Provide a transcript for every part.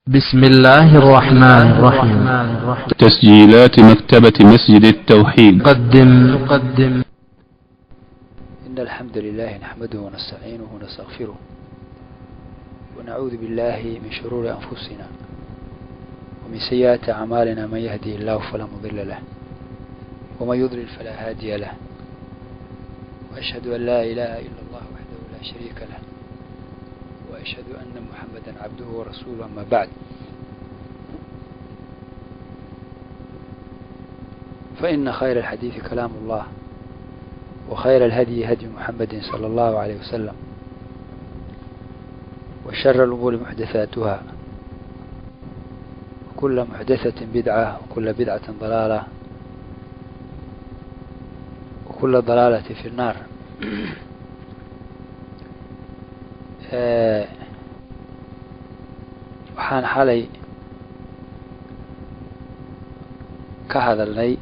بسم الله الرحمن الرحيم. تسجيلات مكتبة مسجد التوحيد قدم إن الحمد لله نحمده ونستعينه ونستغفره ونعوذ بالله من شرور أنفسنا ومن سيئات أعمالنا. من يهدي الله فلا مضل له ومن يضلل فلا هادي له، وأشهد أن لا إله إلا الله وحده لا شريك له، وأشهد أن محمدا عبده ورسوله. أما بعد، فإن خير الحديث كلام الله، وخير الهدي هدي محمد صلى الله عليه وسلم، وشر الأمور محدثاتها، وكل محدثة بدعة، وكل بدعة ضلالة، وكل ضلالة في النار. waxaan xalay ka hadalnay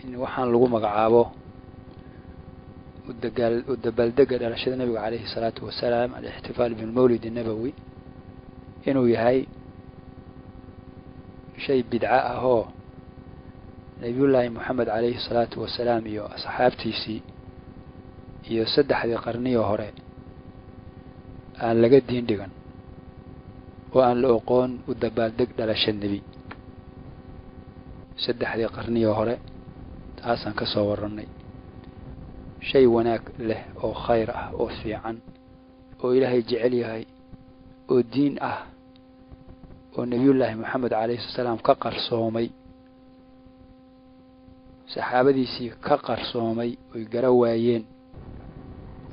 in waxaan lagu magacaabo u dabaaldega dhalashada nabiga calayhi salaatu wasalaam, al-ixtifaal bilmawlid nabawi, inuu yahay shay bidca ah oo nabiyullaahi moxamed calayhi salaatu wasalaam iyo asxaabtiisii iyo saddexdii qarniyoo hore aan laga diin dhigan oo aan la oqoon u dabaaldeg dhalasha nebi. saddexdii qarniyoo hore taasaan ka soo warannay. shay wanaag leh oo khayr ah oo fiican oo ilaahay jecel yahay oo diin ah oo nebiyullaahi moxamed calayhi salaam ka qarsoomay, saxaabadiisii ka qarsoomay oy gara waayeen.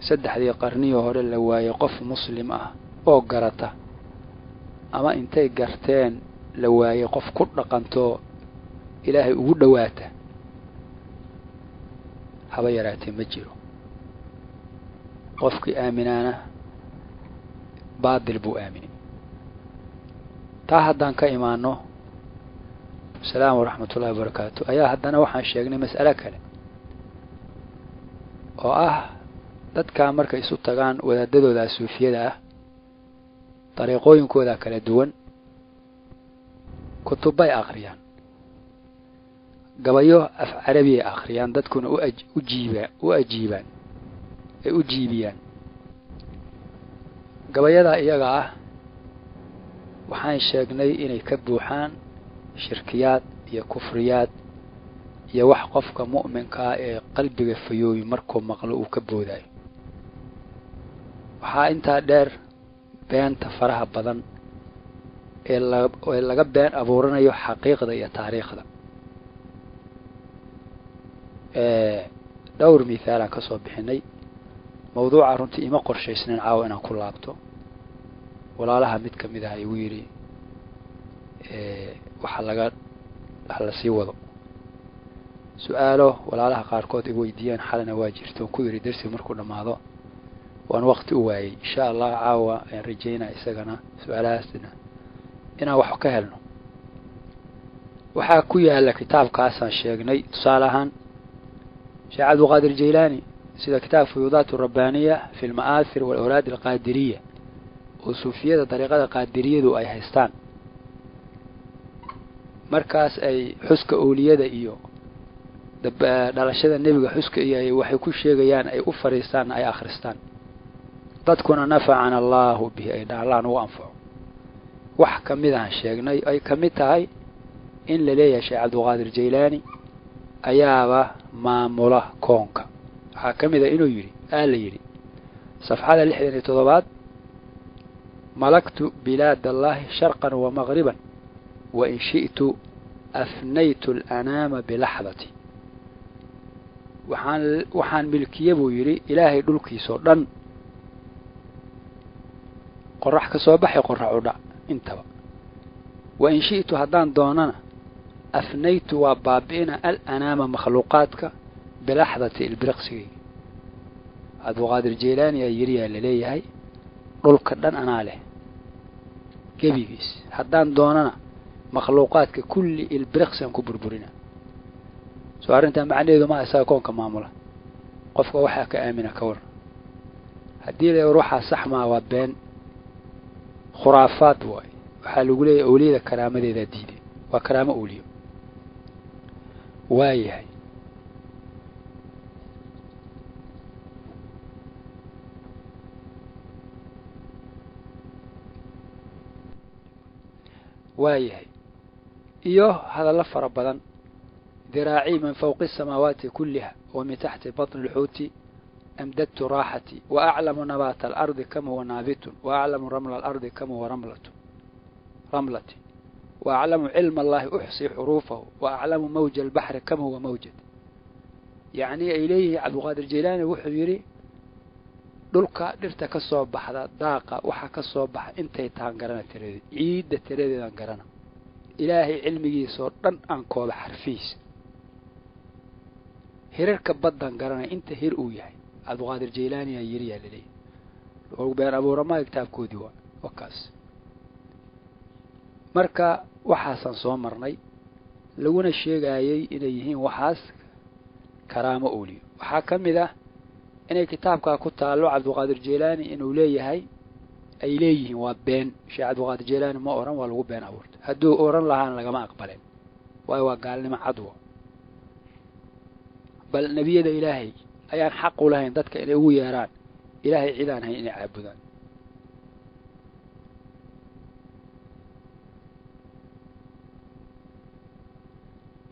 saddexdii qarniyoo hore la waayay qof muslim ah oo garata, ama intay garteen la waayay qof ku dhaqantoo ilaahay ugu dhowaata, haba yaraatee ma jiro. qofkii aaminaana baadil buu aaminay. taa haddaan ka imaano, asalaamu waraxmatullahi wabarakaatu, ayaa haddana waxaan sheegnay mas'alo kale oo ah dadkaa markay isu tagaan wadaadadooda suufiyada ah, dariiqooyinkooda kala duwan, kutubbay akhriyaan, gabayo af carabi ay akhriyaan, dadkuna u jiibiyaan. gabayadaa iyaga ah waxaan sheegnay inay ka buuxaan shirkiyaad iyo kufriyaad iyo wax qofka mu'minka ah ee qalbiga fayoobi markuu maqlo uu ka boodayo. waxaa intaa dheer beenta faraha badan ee laga been abuuranayo xaqiiqda iyo taariikhda. dhowr mithaalaan ka soo bixinay. mawduuca runtii ima qorshaysnayn caawa inaan ku laabto. walaalaha mid ka mid ah igu yidhi waxa la sii wado. su-aalo walaalaha qaarkood igu weydiiyeen xalina waa jirto, ku yidhi darsi markuu dhammaado waan waqti u waayay. insha allah caawa ayaan rajaynaa isagana su-aalahaasna inaan wax ka helno. waxaa ku yaala kitaabkaasaan sheegnay, tusaale ahaan sheekh cabdulqaadir jaylaani sida kitaab fuyuudaat rabbaaniya fi lma'aahir walawlaad alqaadiriya oo suufiyada dariiqada qaadiriyadu ay haystaan. markaas ay xuska owliyada iyo dhalashada nebiga xuska iyo waxay ku sheegayaan ay u fariistaan, ay akhristaan, dadkuna nafacana allaahu bihi, ay dhaalaan ugu anfaco. wax ka mid aan sheegnay ay ka mid tahay in la leeyahay sheekh cabdulqaadir jaylaani ayaaba maamula koonka. waxaa ka mid a inuu yidhi la yidhi safxada 67 malaktu bilaad allahi sharqan wa maqriban wa in shi'tu afnaytu alanaama bilaxdati. waxaan milkiye buu yidhi ilaahay dhulkiisoo dhan, qorax ka soo baxay qorax u dhac intaba. wa in shi'tu haddaan doonana afnaytu waa baabi'ina alanaama makhluuqaadka bilaxdati ilbiriqsigayga. cabdulqaadir jaylaani aa yidhi yaa laleeyahay dhulka dhan anaa leh gebigiis, haddaan doonana makhluuqaadka kulli ilbiriqsigan ku burburina. soo arrintaa macnaheedu ma isaga koonka maamula. qofka waxaa ka aamina ka war. haddii la ruuxa sax maa waa been khuraafaad waay waxaa lagu leeyahay awliyada karaamadeedaa diiday waa karaamo awliyo waayahay waayahay iyo hadallo fara badan ذراعي من فوق السماوات كلها ومن تحت بطن الحوت أمددت راحتي وأعلم نبات الأرض كم هو نابت وأعلم رمل الأرض كم هو رملتي وأعلم علم الله أحصي حروفه وأعلم موج البحر كم هو موجد يعني إليه عبد القادر الجيلاني وحيري dhulka dhirta ka soo baxda daaqa waxa ka soo baxa intay taan garana tireed ciida tireedan garana ilaahay cilmigiisa oo dhan aan kooba xarfiis hirarka badan garana inta hir uu yahay Abdul Qadir Jilani yiri yaalay oo beer abuurama kitaabkoodii waa wakaas marka waxaasan soo marnay laguna sheegayay inay yihiin waxaas karaamo awliyo waxa kamid ah inay kitaabka ku taalo Abdul Qadir Jilani inuu leeyahay ay leeyihiin waa been Sheikh Abdul Qadir Jilani ma oran waa lagu been abuurtay haduu oran lahaan lagama aqbaleen waa gaalnimo cadwa bal nabiyada ilaahay ayaan xaq u lahayn dadka inay ugu yeeraan ilaahay cidaan hay inay caabudaan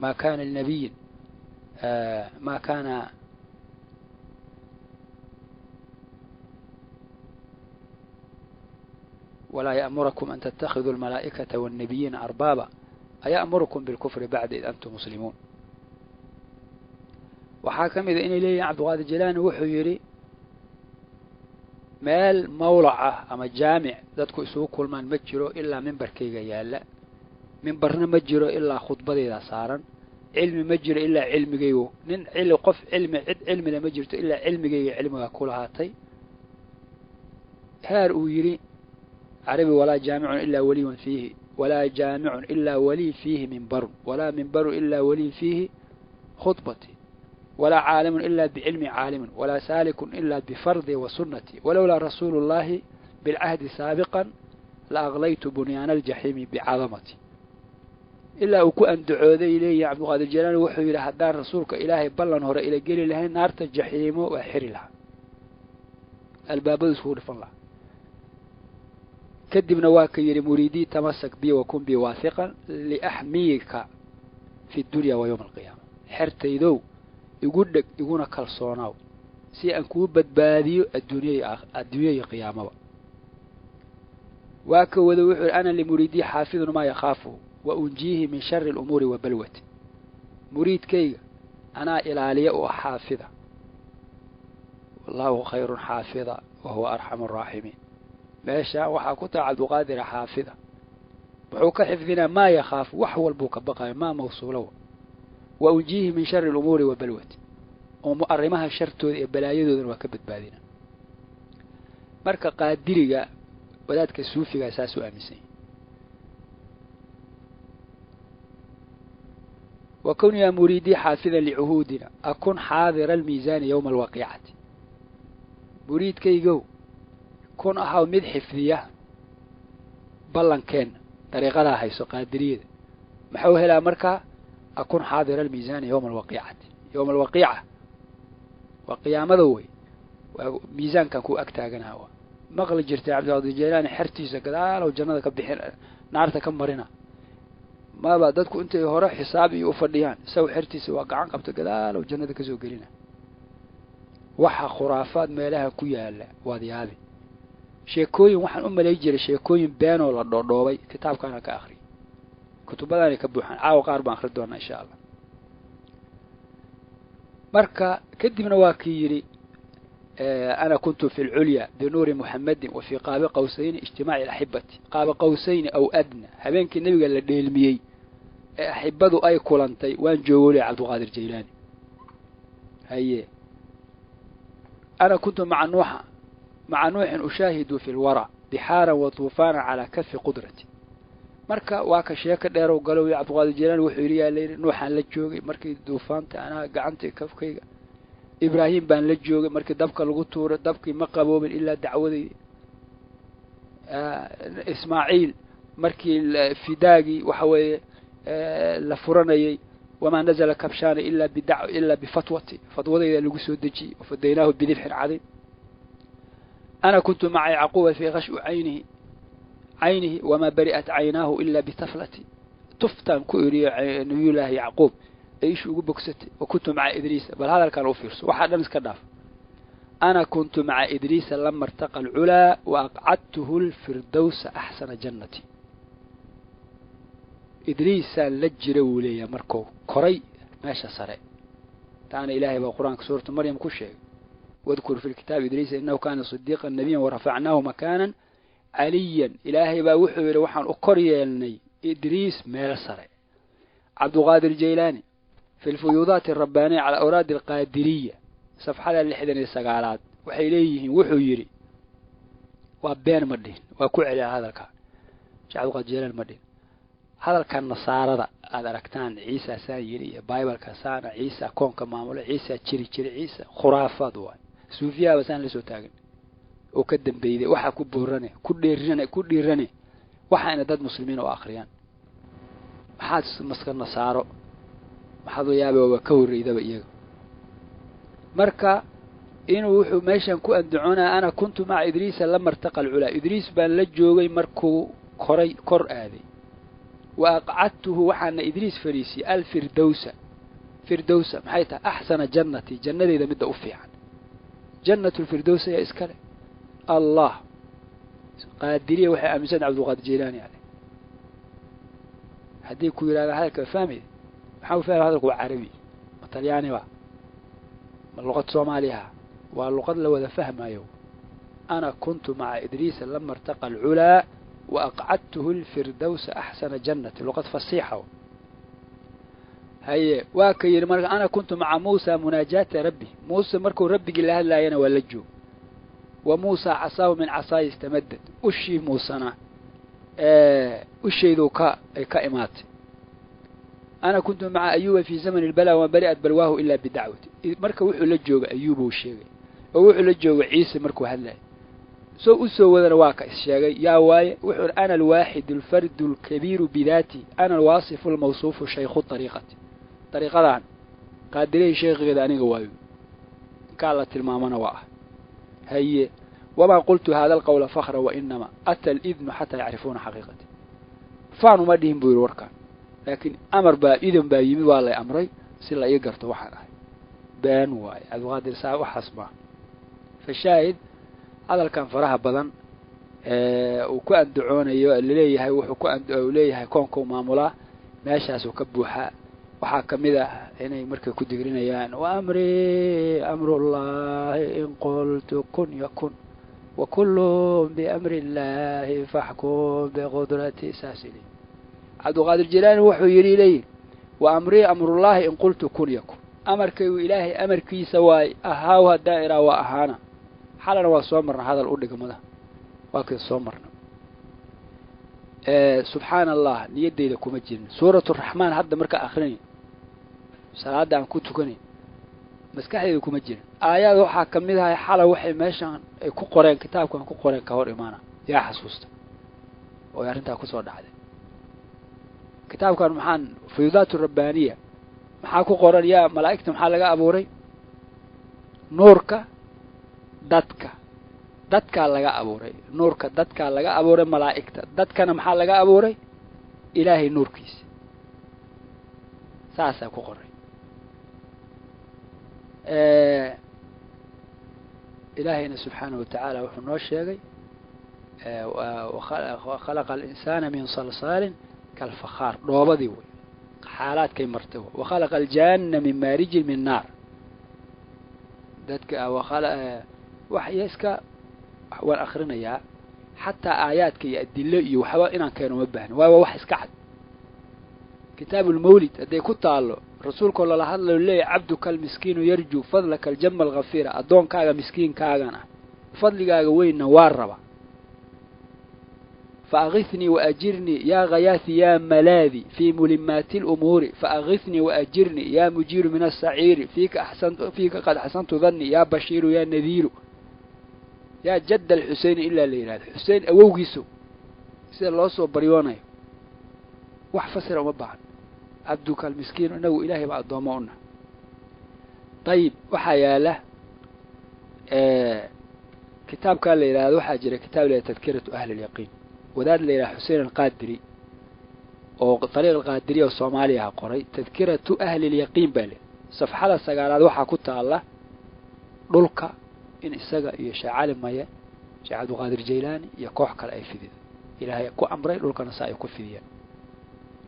ما كان النبي ما كان ولا يأمركم أن تتخذوا الملائكة والنبيين أربابا أيأمركم بالكفر بعد إذ أنتم مسلمون وحاكم إذا إني لي عبد القادر الجيلاني وحيري مال مولعة أما جامع ذاتكو إسوه كل ما نمجره إلا منبر كيغا يالا منبرنا مجره إلا خطبة إذا صارا علم مجره إلا علم جيو نن علم قف علم عد علم لا مجرته إلا علم جيو علمها كل هاتي هار ويري عربي ولا جامع إلا ولي فيه ولا جامع إلا ولي فيه منبر ولا منبر إلا ولي فيه خطبتي ولا عالم إلا بعلم عالم ولا سالك إلا بفرض وسنتي ولولا رسول الله بالعهد سابقا لأغليت بنيان الجحيم بعظمتي إلا أكو أن دعوذي إليه عبد القادر الجيلاني وحي إلى هدار رسولك إلهي بلن هر إلى قيل لها نار الجحيم وحري لها الباب سهول فالله كدبنا واكير مريدي تمسك بي وكن بي واثقا لأحميك في الدنيا ويوم القيامة حرتي ذو يقول لك يقولنا كالصوناو سي أنكو بدباديو الدنيا قيامة واكو ذو أنا لمريدي حافظ ما يخافه وأنجيه من شر الأمور وبلوته مريد كي أنا إلى وحافظة والله خير حافظة وهو أرحم الراحمين ماشا وحاكوتا عبد القادر حافظة وحوك حفظنا ما يخاف وحو البوك بقى ما موصوله وأنجيه من شر الأمور وبلوته ومؤرمها شرط بلايده وكبت بادنا مركا قادرية وذاتك السوفي أساسو أمسين وكون يا مريدي حافظا لعهودنا أكون حاضر الميزان يوم الواقعة مريد كي جو كون أحاو مد حفظية بلان كان طريقة لها حيث قادرية محوه إلى مركة أكون حاضر الميزان يوم الواقعة يوم الواقعة وقيامة ذوي ميزان كان كو أكتاقنا هو مغل جرتي عبد القادر الجيلاني حرتيسا كذا لو جنة بحر نارتا كم مرنا ما بعدتكم أنت هراء حسابي وفرديان سوي حرتيسا واقعان قبت كذا لو جنة كزو قلنا وحا خرافات ما لها كويا هلا وادي هذه sheekooyin waxaan u malay jiray sheekooyin been oo la dhoodhoobay kitaabkana ka akhri kutubadana ka buuxan caaw qaar baan akhri doonaa insha Allah marka kadibna waa kii yiri ana kuntu fi al-ulya bi nur Muhammad wa fi qaab qawsayn ijtimaa'i al-ahibati qaab qawsayn aw adna habeenkii nabiga la dheelmiyay ee ahibadu ay kulantay waan joogay Abdul Qadir Jilani haye ana kuntu ma'a مع نوح أشاهد في الورى بحارا وطوفانا على كف قدرتي مركا واكا شيكا ديرو قالوا يا عبد القادر الجيلاني وحيريا لي نوحا لا جوغي مركي دوفانت انا غعنتي كفكيغا ابراهيم بان لا جوغي مركي دبكا لوو توور دبكي ما قبوبن الا دعودي إسماعيل مركي الفداقي وحوي لفرني وما نزل كبشان إلا بفتوتي فضوضي اللي قصوا الدجي وفديناه بذبح عظيم. أنا كنت مع يعقوب في غشو عينه وما برئت عيناه إلا بطفلتي تفتن كوري نبي الله يعقوب ايش بكستي وكنت مع إدريس بل هذا كان أوفيرس واحد نمس كداف. أنا كنت مع إدريس لما ارتقى العلا وأقعدته الفردوس أحسن جنتي. إدريس لجر ولي مركو كري ماشى سرع تعني إلهي بقرآن سورة مريم كل شيء واذكر في الكتاب إدريس إنه كان صديقا نبيا ورفعناه مكانا عليا. إلهي بوحي وحن أقريني إدريس ميل سرع. عبد القادر الجيلاني في الفيوضات الربانية على أوراد القادرية صفحة اللحدن السقالات وحيليه وحيري وابين مدين وكعلى هذا الكلام عبد القادر الجيلاني مدين هذا كان نصارى هذا ركتان عيسى سايري بايبل كسان عيسى كون كمامول عيسى تشري عيسى خرافات واي سوفيا بسان لسو تاغن او كدن بيدي waxa ku boorane ku dhiirane waxaana dad muslimiin oo akhriyaan maxaad maskan nasaaro maxaad yaabay ka wareedaba iyaga marka inuu wuxuu meeshan ku anducona ana kuntu ma idriis lama irtaqal ula idriis baan la joogay markuu kor aaday وأقعدته وحنا إدريس فريسي الفردوس محيطة أحسن جنتي جنة إذا مدة أفيعا جنة الفردوس يا إسكالي الله قادرية وحي أمسان عبد القادر الجيلاني يعني حدي كويل على هذا كفامي حاول فيها هذا القوة عربي طلياني بقى اللغة الصوماليها واللغة لو ذا فهم يوم أنا كنت مع إدريس لما ارتقى العلا وأقعدته الفردوس أحسن جنة لغة فصيحة. هي واكير مرة أنا كنت مع موسى مناجاة ربي موسى مركو ربي قال لها لا ينولجو وموسى عصاه من عصاي استمدت أشي موسنا أشي ذو كائمات. أنا كنت مع أيوب في زمن البلاء وبرئت بلواه إلا بدعوتي مركو وحو لجو أيوب وشيء ووحو لجو عيسى مركو هلا سو وذا واقع الشيء يا واي وحر أنا الواحد الفرد الكبير بذاتي أنا الواصف الموصوف شيخ الطريقة طريقة قادري شيخ غير أنا قواي قالت المامنا واه هي وما قلت هذا القول فخرا وإنما أتى الإذن حتى يعرفون حقيقتي فانوا ما ديهم بير وركان لكن أمر با إذن با يمي والله أمري سلا يقرت وحنا بان واي الغادر ساعة وحسبه فالشاهد هذا كان فرح بدن وكأن دعونا اللي هي وحكأن اللي هي كونكم معمولة ماشاس وكبوحة وحاكم إذا هنا مركز كدقرين يعني وأمري أمر الله إن قلت كن يكن وكل بأمر الله فاحكم بقدرة ساسلي. عبد القادر الجيلاني وحو يري لي وأمري أمر الله إن قلت كن يكن أمرك إلهي أمرك سواي أهاوها الدائرة وأهانا حالنا وصومرنا هذا الأولى كمذا واكد صومرنا سبحان الله نيدي لكم الجن سورة الرحمن هذا مركا آخرين صلاة عن كتكني مسكحي لكم الجن آيات وحا كمدها حالة وحي ماشان كو قرين كتابكم كو قرين كهور إيمانا يا حسوست ويارنتا كسور دعدي كتابك محان فيضات الربانية محا كو قرين يا ملائكة محا لغا أبوري نورك dadka laga abuuray nuurka dadka laga abuuray malaa'ikta dadkana maxaa laga abuuray ilaahay nuurkiisa saasa ku qoray ilaahayna subhanahu wa ta'ala wuxuu noo sheegay وخلق الإنسان من صلصال كالفخار دوبدي way xaalaadkay martay وخلق الجان من مارج من نار dadka وحيسك والآخرين حتى آيات كي يدل وحوا إن كانوا مبهن ووحس كعد كتاب المولد أدي كنت الله رسول كل الله هذا اللي عبدك المسكين يرجو فضلك الجم الغفيرة أدون كاغا مسكين كاغانا فضل كاغا وين واربا فأغثني وأجرني يا غياثي يا ملاذي في ملمات الأمور فأغثني وأجرني يا مجير من السعير فيك قد أحسنت ظني يا بشير يا نذير yaa jadda alxuseyn ilaa la yidhahdo xusein awowgiisu sida loo soo baryoonayo wax fasira uma baahan cabduka almiskiinu inagu ilaahay baa addoommo una dayib waxaa yaala kitaabkaa la yidhahdo waxaa jira kitaab la yidhahdo tadkiratu ahli alyaqiin wadaad la yidhahdo xusein alqaadiri oo dariiq alqaadiriya oo soomaaliya ha qoray tadkiratu ahli alyaqiin baa le safxada 9aad waxaa ku taala dhulka in isaga iyo sheekh cali maye sheekh cabdulqaadir jaylaani iyo koox kale ay fidiyeen ilaahay ku amray dhulkana saa ay ku fidiyeen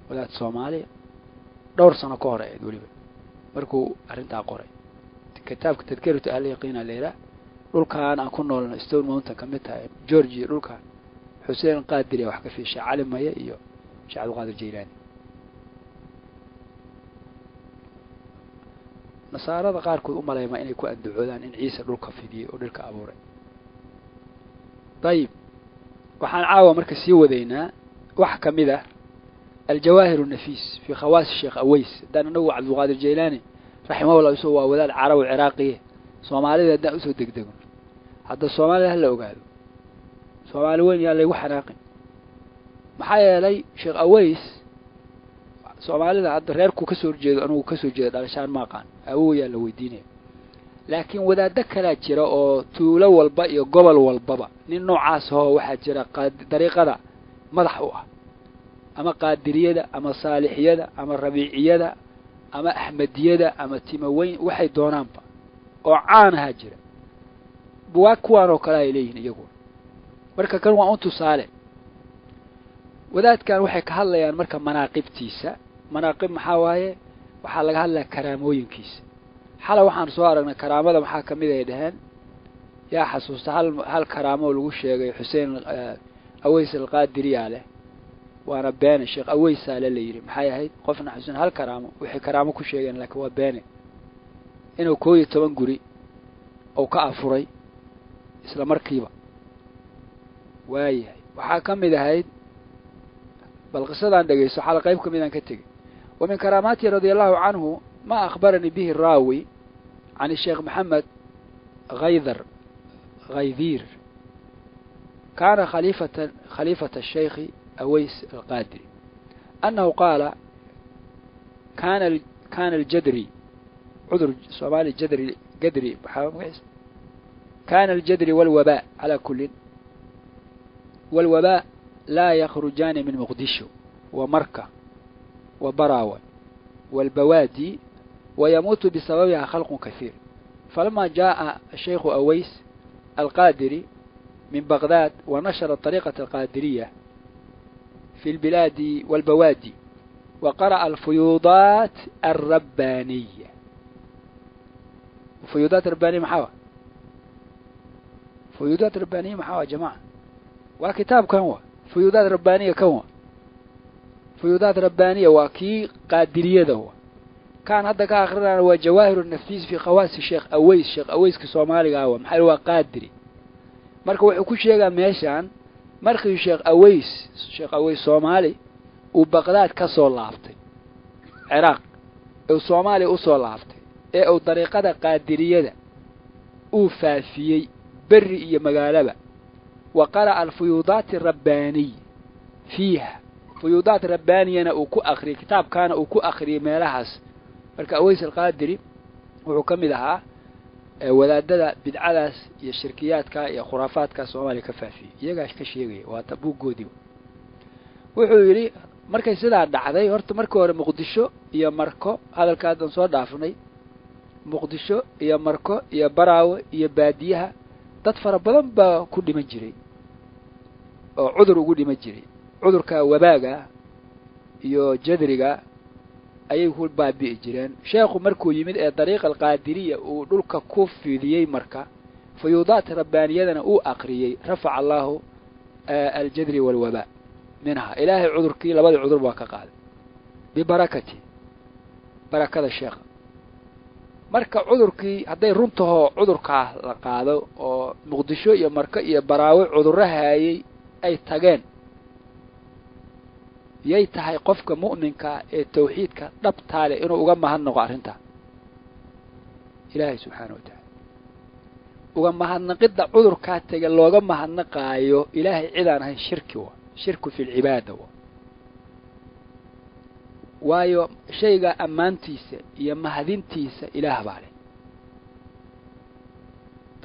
wadaad soomaaliya dhowr sano ka hor ay waliba markuu arrintaa qoray kitaabka tadkiratu ahli alyaqiin leeyahay dhulkaan aan ku noolno Stone Mountain kamid tahay Georgia dhulkaan xusein qaadiri wax ka fiishay cali maye iyo sheekh cabdulqaadir jaylaani nasaarada qaarkood u maleeyma inay ku andacoodaan in ciise dhulka fidiyay oo dhulka abuuray dayib waxaan caawa marka sii wadaynaa wax kamid ah الجواهر النفيس في خواص الشيخ أويس دان نوع عبد القادر الجيلاني رحمه الله يسوى وذال عربي عراقي صومالي دان أسو دقدقون حتى الصومالي هلا وقالوا صومالي وين يالي وحراقي محايا لي شيخ أويس صومالي دا عبد ريركو كسور جيد أنو كسور جيد علشان ما قان أوو يالا ويديني لكن وذا دكلا جرا أو تولو والبا قبل والبابا نين نوعاس هو واحد جرا طريقة دا مدحوها أما قادرية أما صالحية أما ربيعية أما أحمدية أما تيموين وحي دونانبا وعان هاجرة بواكوان وكلا إليهن يقول مركا كانوا أنتو صالح وذات كان وحي كهاليان مركا مناقب تيسا مناقب محاواية وحالك هلا كراموين كيس حالا وحان سوارنا كرامة محاكمة يدهن يا حسوس هل كرامو لغوشي حسين أويس القادري عليه وانا بين الشيخ أويس على اللي يري محايا هيد قفنا حسين هل كرامه وحي كرامه كل شيء لك هو بينه إنه كوي تبنقري أو كأفري إسلام مركيبة واي وحاكم إذا هيد بالقصة عندك يسو حلقة يبكم إذا كتك ومن كراماته رضي الله عنه ما أخبرني به الراوي عن الشيخ محمد غيذير كان خليفة الشيخ أويس القادري أنه قال كان الجدري عذر صومالي الجدري قدري كان الجدري والوباء على كل والوباء لا يخرجان من مقدشو ومركة وبراوة والبوادي ويموت بسببها خلق كثير فلما جاء الشيخ أويس القادري من بغداد ونشر الطريقة القادرية في البلاد والبوادي وقرأ الفيوضات الربانية الفيوضات الربانية محاوى فيوضات الربانية محاوى يا جماعة وكتاب كهوة فيوضات ربانية كهوة فيوضات ربانية وكي قادرية ده كان هذا كآخرنا هو جواهر النفيس في خواص الشيخ أويس كصومالي قهوة محل هو قادري marka wuxuu ku sheegaa meeshan markii sheekh Aways Soomaali uu Baghdad ka soo laaftay Iraq oo Soomaali u soo laaftay ee uu dariiqada qaadiriyada uu faafiyay bari iyo magaalaba وقرأ الفيوضات الربانية فيها فيوضات ربانية uu ku akhri kitaab kana uu ku akhri meelahaas marka Aways al-Qadiri wuxuu kamid ahaa wadaadada bidcadaas iyo shirkiyaadka iyo khuraafaadka Soomaaliya ka faafiyo iyaga ka sheegay waa tabuugoodi wuxuu yiri markay sidaa dhacday horta markii hore Muqdisho iyo Marko hadalkaadan soo dhaafnay Muqdisho iyo Marko iyo Baraawe iyo baadiyaha dad fara badan baa ku dhiman jiray oo cudur ugu dhiman jiray cudurka wabaaga iyo jadriga ayay ku baabi'i jireen sheekhu markuu yimid ee dariiqa alqaadiriya uu dhulka ku fidiyay marka fayuudaat rabbaaniyadana uu aqriyay rafa'a Allahu al-jadri wal waba minha ilaahi cudurkii labada cudur baa ka qaaday bi barakada sheekh marka cudurkii haday runtaho cudurka la qaado oo Muqdisho iyo Marka iyo Baraawe cudurrahaayay ay tageen yay tahay qofka mu'minka ee tawxiidka dhabta leh inuu uga mahadnaqo arinta Ilaahay subhanahu wa ta'ala uga mahadnaqidda cudurkaa tega looga mahadnaqaayo ilaahay cidaan ahayn shirki wa shirku fi lcibaada wa waayo shayga ammaantiisa iyo mahadintiisa ilaah baa leh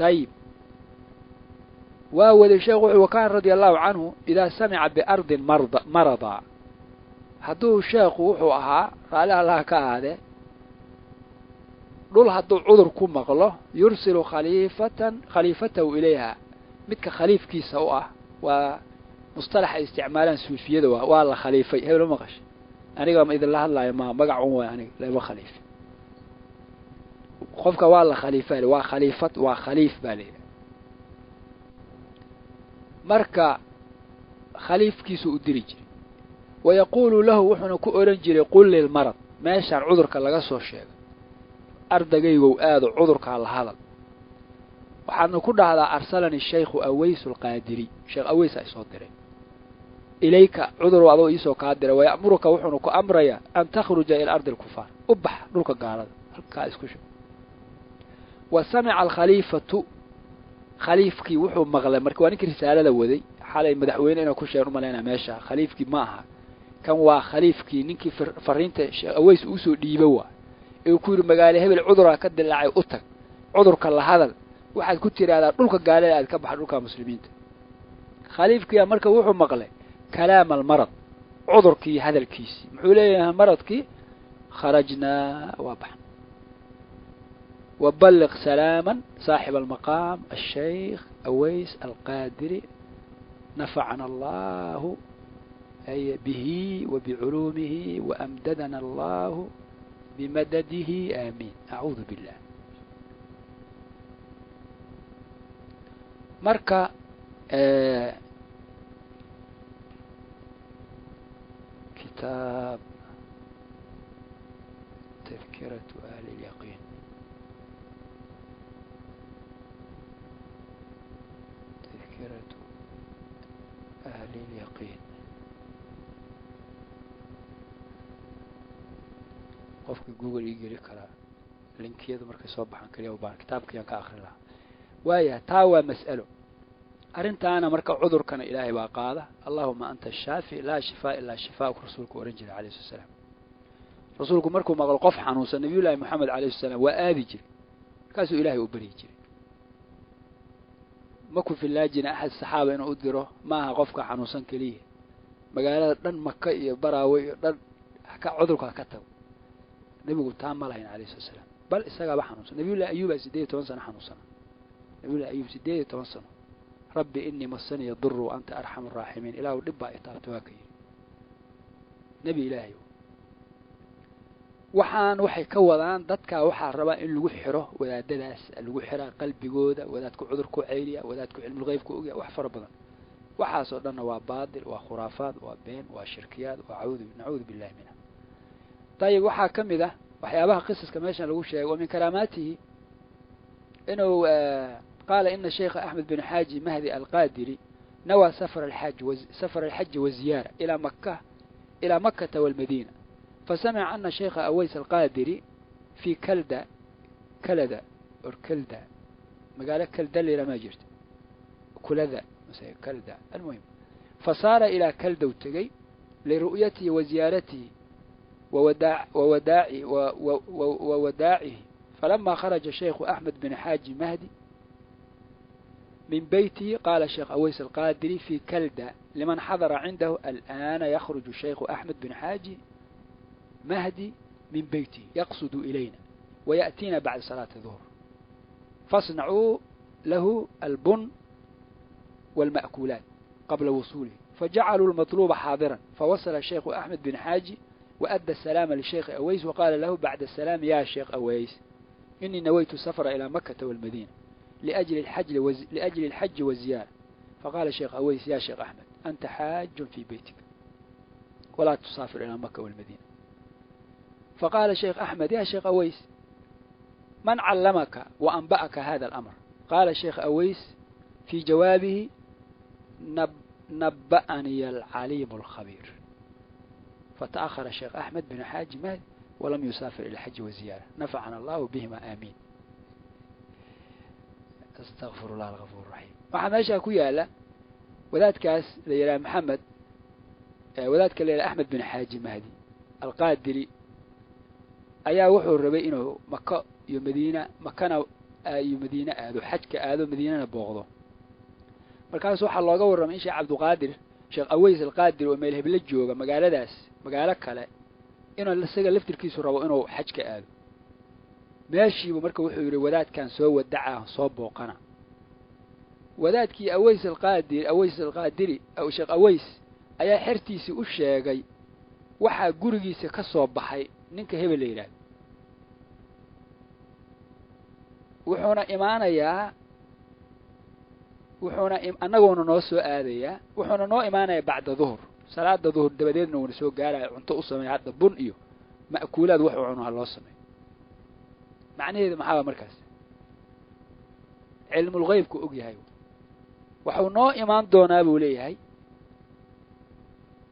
ayib waa wada sheekh wuxuu wakaan radia allahu canhu idaa samica biardin maradaa hadduu sheekhu wuxuu ahaa raali allaha ka ahaadee dhul hadduu cudur ku maqlo yursilu khaliifatahu ilayha midka khaliifkiisa u ah waa mustalax ay isticmaalaan suufiyada waa la khaliifay hebel maqashay aniga ma idinla hadlaayo ma magac un way aniga laba khaliif qofka waa la khaliifay waa khaliifad waa khaliif baa leeyahay marka khaliifkiisu u diri jiray wayaquulu lahu wuxuuna ku oran jiray qul lilmarad meeshaan cudurka laga soo sheegay ardagaygow aado cudurkaa la hadal waxaadna ku dhahdaa arsalani shaykhu aways alqaadiri sheekh aways ay soo diray ilayka cudur adoo iisoo kaa diray wayamuruka wuxuuna ku amrayaa an takhruja ila ardi alkufaar u bax dhulka gaalada halkaa isku sheeg wa samica alkhaliifatu khaliifkii wuxuu maqlay marka waa ninkii risaalada waday xalay madaxweyne inuu ku sheego umaleynaa meesha khaliifkii ma aha kan waa khaliifkii ninkii fariinta sheekh aways uu soo dhiibay waa ee ku yiri magaalo hebel cuduraa ka dilaacay u tag cudurka la hadal waxaad ku tiraahdaa dhulka gaalada aad ka bax dhulka muslimiinta khaliifkii marka wuxuu maqlay kalaam almarad cudurkii hadalkiisi muxuu leeyahay maradkii kharajnaa wa bax وبلغ سلاما صاحب المقام الشيخ أويس القادري نفعنا الله أي به وبعلومه وأمددنا الله بمدده آمين أعوذ بالله مركا كتاب تذكرة أهل اليقين أهل اليقين قفك جوجل يجري كلا لينك يد مركز صباحا كليا وبان كتاب كيان كآخر لها ويا تاوى مسألة أرنت أنا مركز عذر كان إلهي باقاده اللهم أنت الشافي لا شفاء إلا شفاءك رسولك ورنجل عليه السلام رسولك مركز مغل قف حنوس النبي الله محمد عليه السلام وآذي جري كاسو إلهي وبري جري مكو في اللاجنة أحد الصحابة إنه أدره معها قفك حنوسان كليه مقالة دن مكة براوي دن حكا عذرك كتب نبي قلت تعملين عليه الصلاة والسلام بل استقى حنوسان نبي الله أيوب سيديه 8 سنة حنوسان نبي الله أيوب سيديه 8 سنة ربي إني مسني يضر وأنت أرحم الراحمين إله ودبا إطابتواكي نبي إلهي waxaan waxay ka wadaan dadka waxa raba in lagu xiro wadaadadaas lagu xira qalbigooda wadaadku cudur ku ceeliya wadaadku cilmi qeyb ku ogaa wax fara badan waxa soo dhan waa baadil waa khuraafaad waa been waa shirkiyaad waa na'uudu billahi minha tayib waxa kamida waxyaabaha qisaska meeshan lagu sheego min karaamaatihi inuu قال إن الشيخ أحمد بن حاجي مهدي القادري نوى سفر الحج وزيارة إلى مكة والمدينة فسمع أن الشيخ أويس القادري في كلدة مقالة كلدة اللي لما جرت كلدة كلدة المهم فصار إلى كلدة وتقي لرؤيته وزيارته ووداعه فلما خرج الشيخ أحمد بن حاجي مهدي من بيته قال الشيخ أويس القادري في كلدة لمن حضر عنده الآن يخرج الشيخ أحمد بن حاجي مهدي من بيتي يقصد إلينا ويأتينا بعد صلاة الظهر فاصنعوا له البن والمأكولات قبل وصوله فجعلوا المطلوب حاضرا فوصل الشيخ أحمد بن حاجي وأدى السلام للشيخ أويس وقال له بعد السلام يا شيخ أويس إني نويت السفر إلى مكة والمدينة لأجل الحج والزيارة فقال الشيخ أويس يا شيخ أحمد أنت حاج في بيتك ولا تسافر إلى مكة والمدينة فقال الشيخ أحمد يا شيخ أويس من علمك وأنبأك هذا الأمر قال الشيخ أويس في جوابه نبأني العليم الخبير فتأخر الشيخ أحمد بن حاج مهدي ولم يسافر إلى الحج والزيارة نفعنا الله بهما آمين astaqfirullah algafuur raxiim waxaa meeshaa ku yaala wadaadkaas la yidhaha maxamed wadaadka la yidhaha axmed bin xaaji mahdi alqaadiri ayaa wuxuu rabay inuu maka iyo madiina makana iyo madiine aado xajka aado madiinana booqdo markaas waxaa looga warramay in sheekh cabduqaadir sheekh aways alqaadir oo meel hebla jooga magaaladaas magaalo kale inuu isaga laftirkiisu rabo inuu xajka aado meeshiibu marka wuxuu yidhi wadaadkan soo wadaca soo booqana wadaadkii aways alqaadiri sheekh aways ayaa xertiisii u sheegay waxaa gurigiisa ka soo baxay ninka hebel la yidhaahdo wuxuuna imaanayaa annagoona noo soo aadayaa wuxuuna noo imaanayaa bacda duhur salaada duhur dabadeedna uuna soo gaaraya cunto u sameeya hadda bun iyo ma'kuulaad wax uu cuno ha loo sameeyo macnaheedu maxaaba markaas cilmulghaybku og yahay waxuu noo imaan doonaa buu leeyahay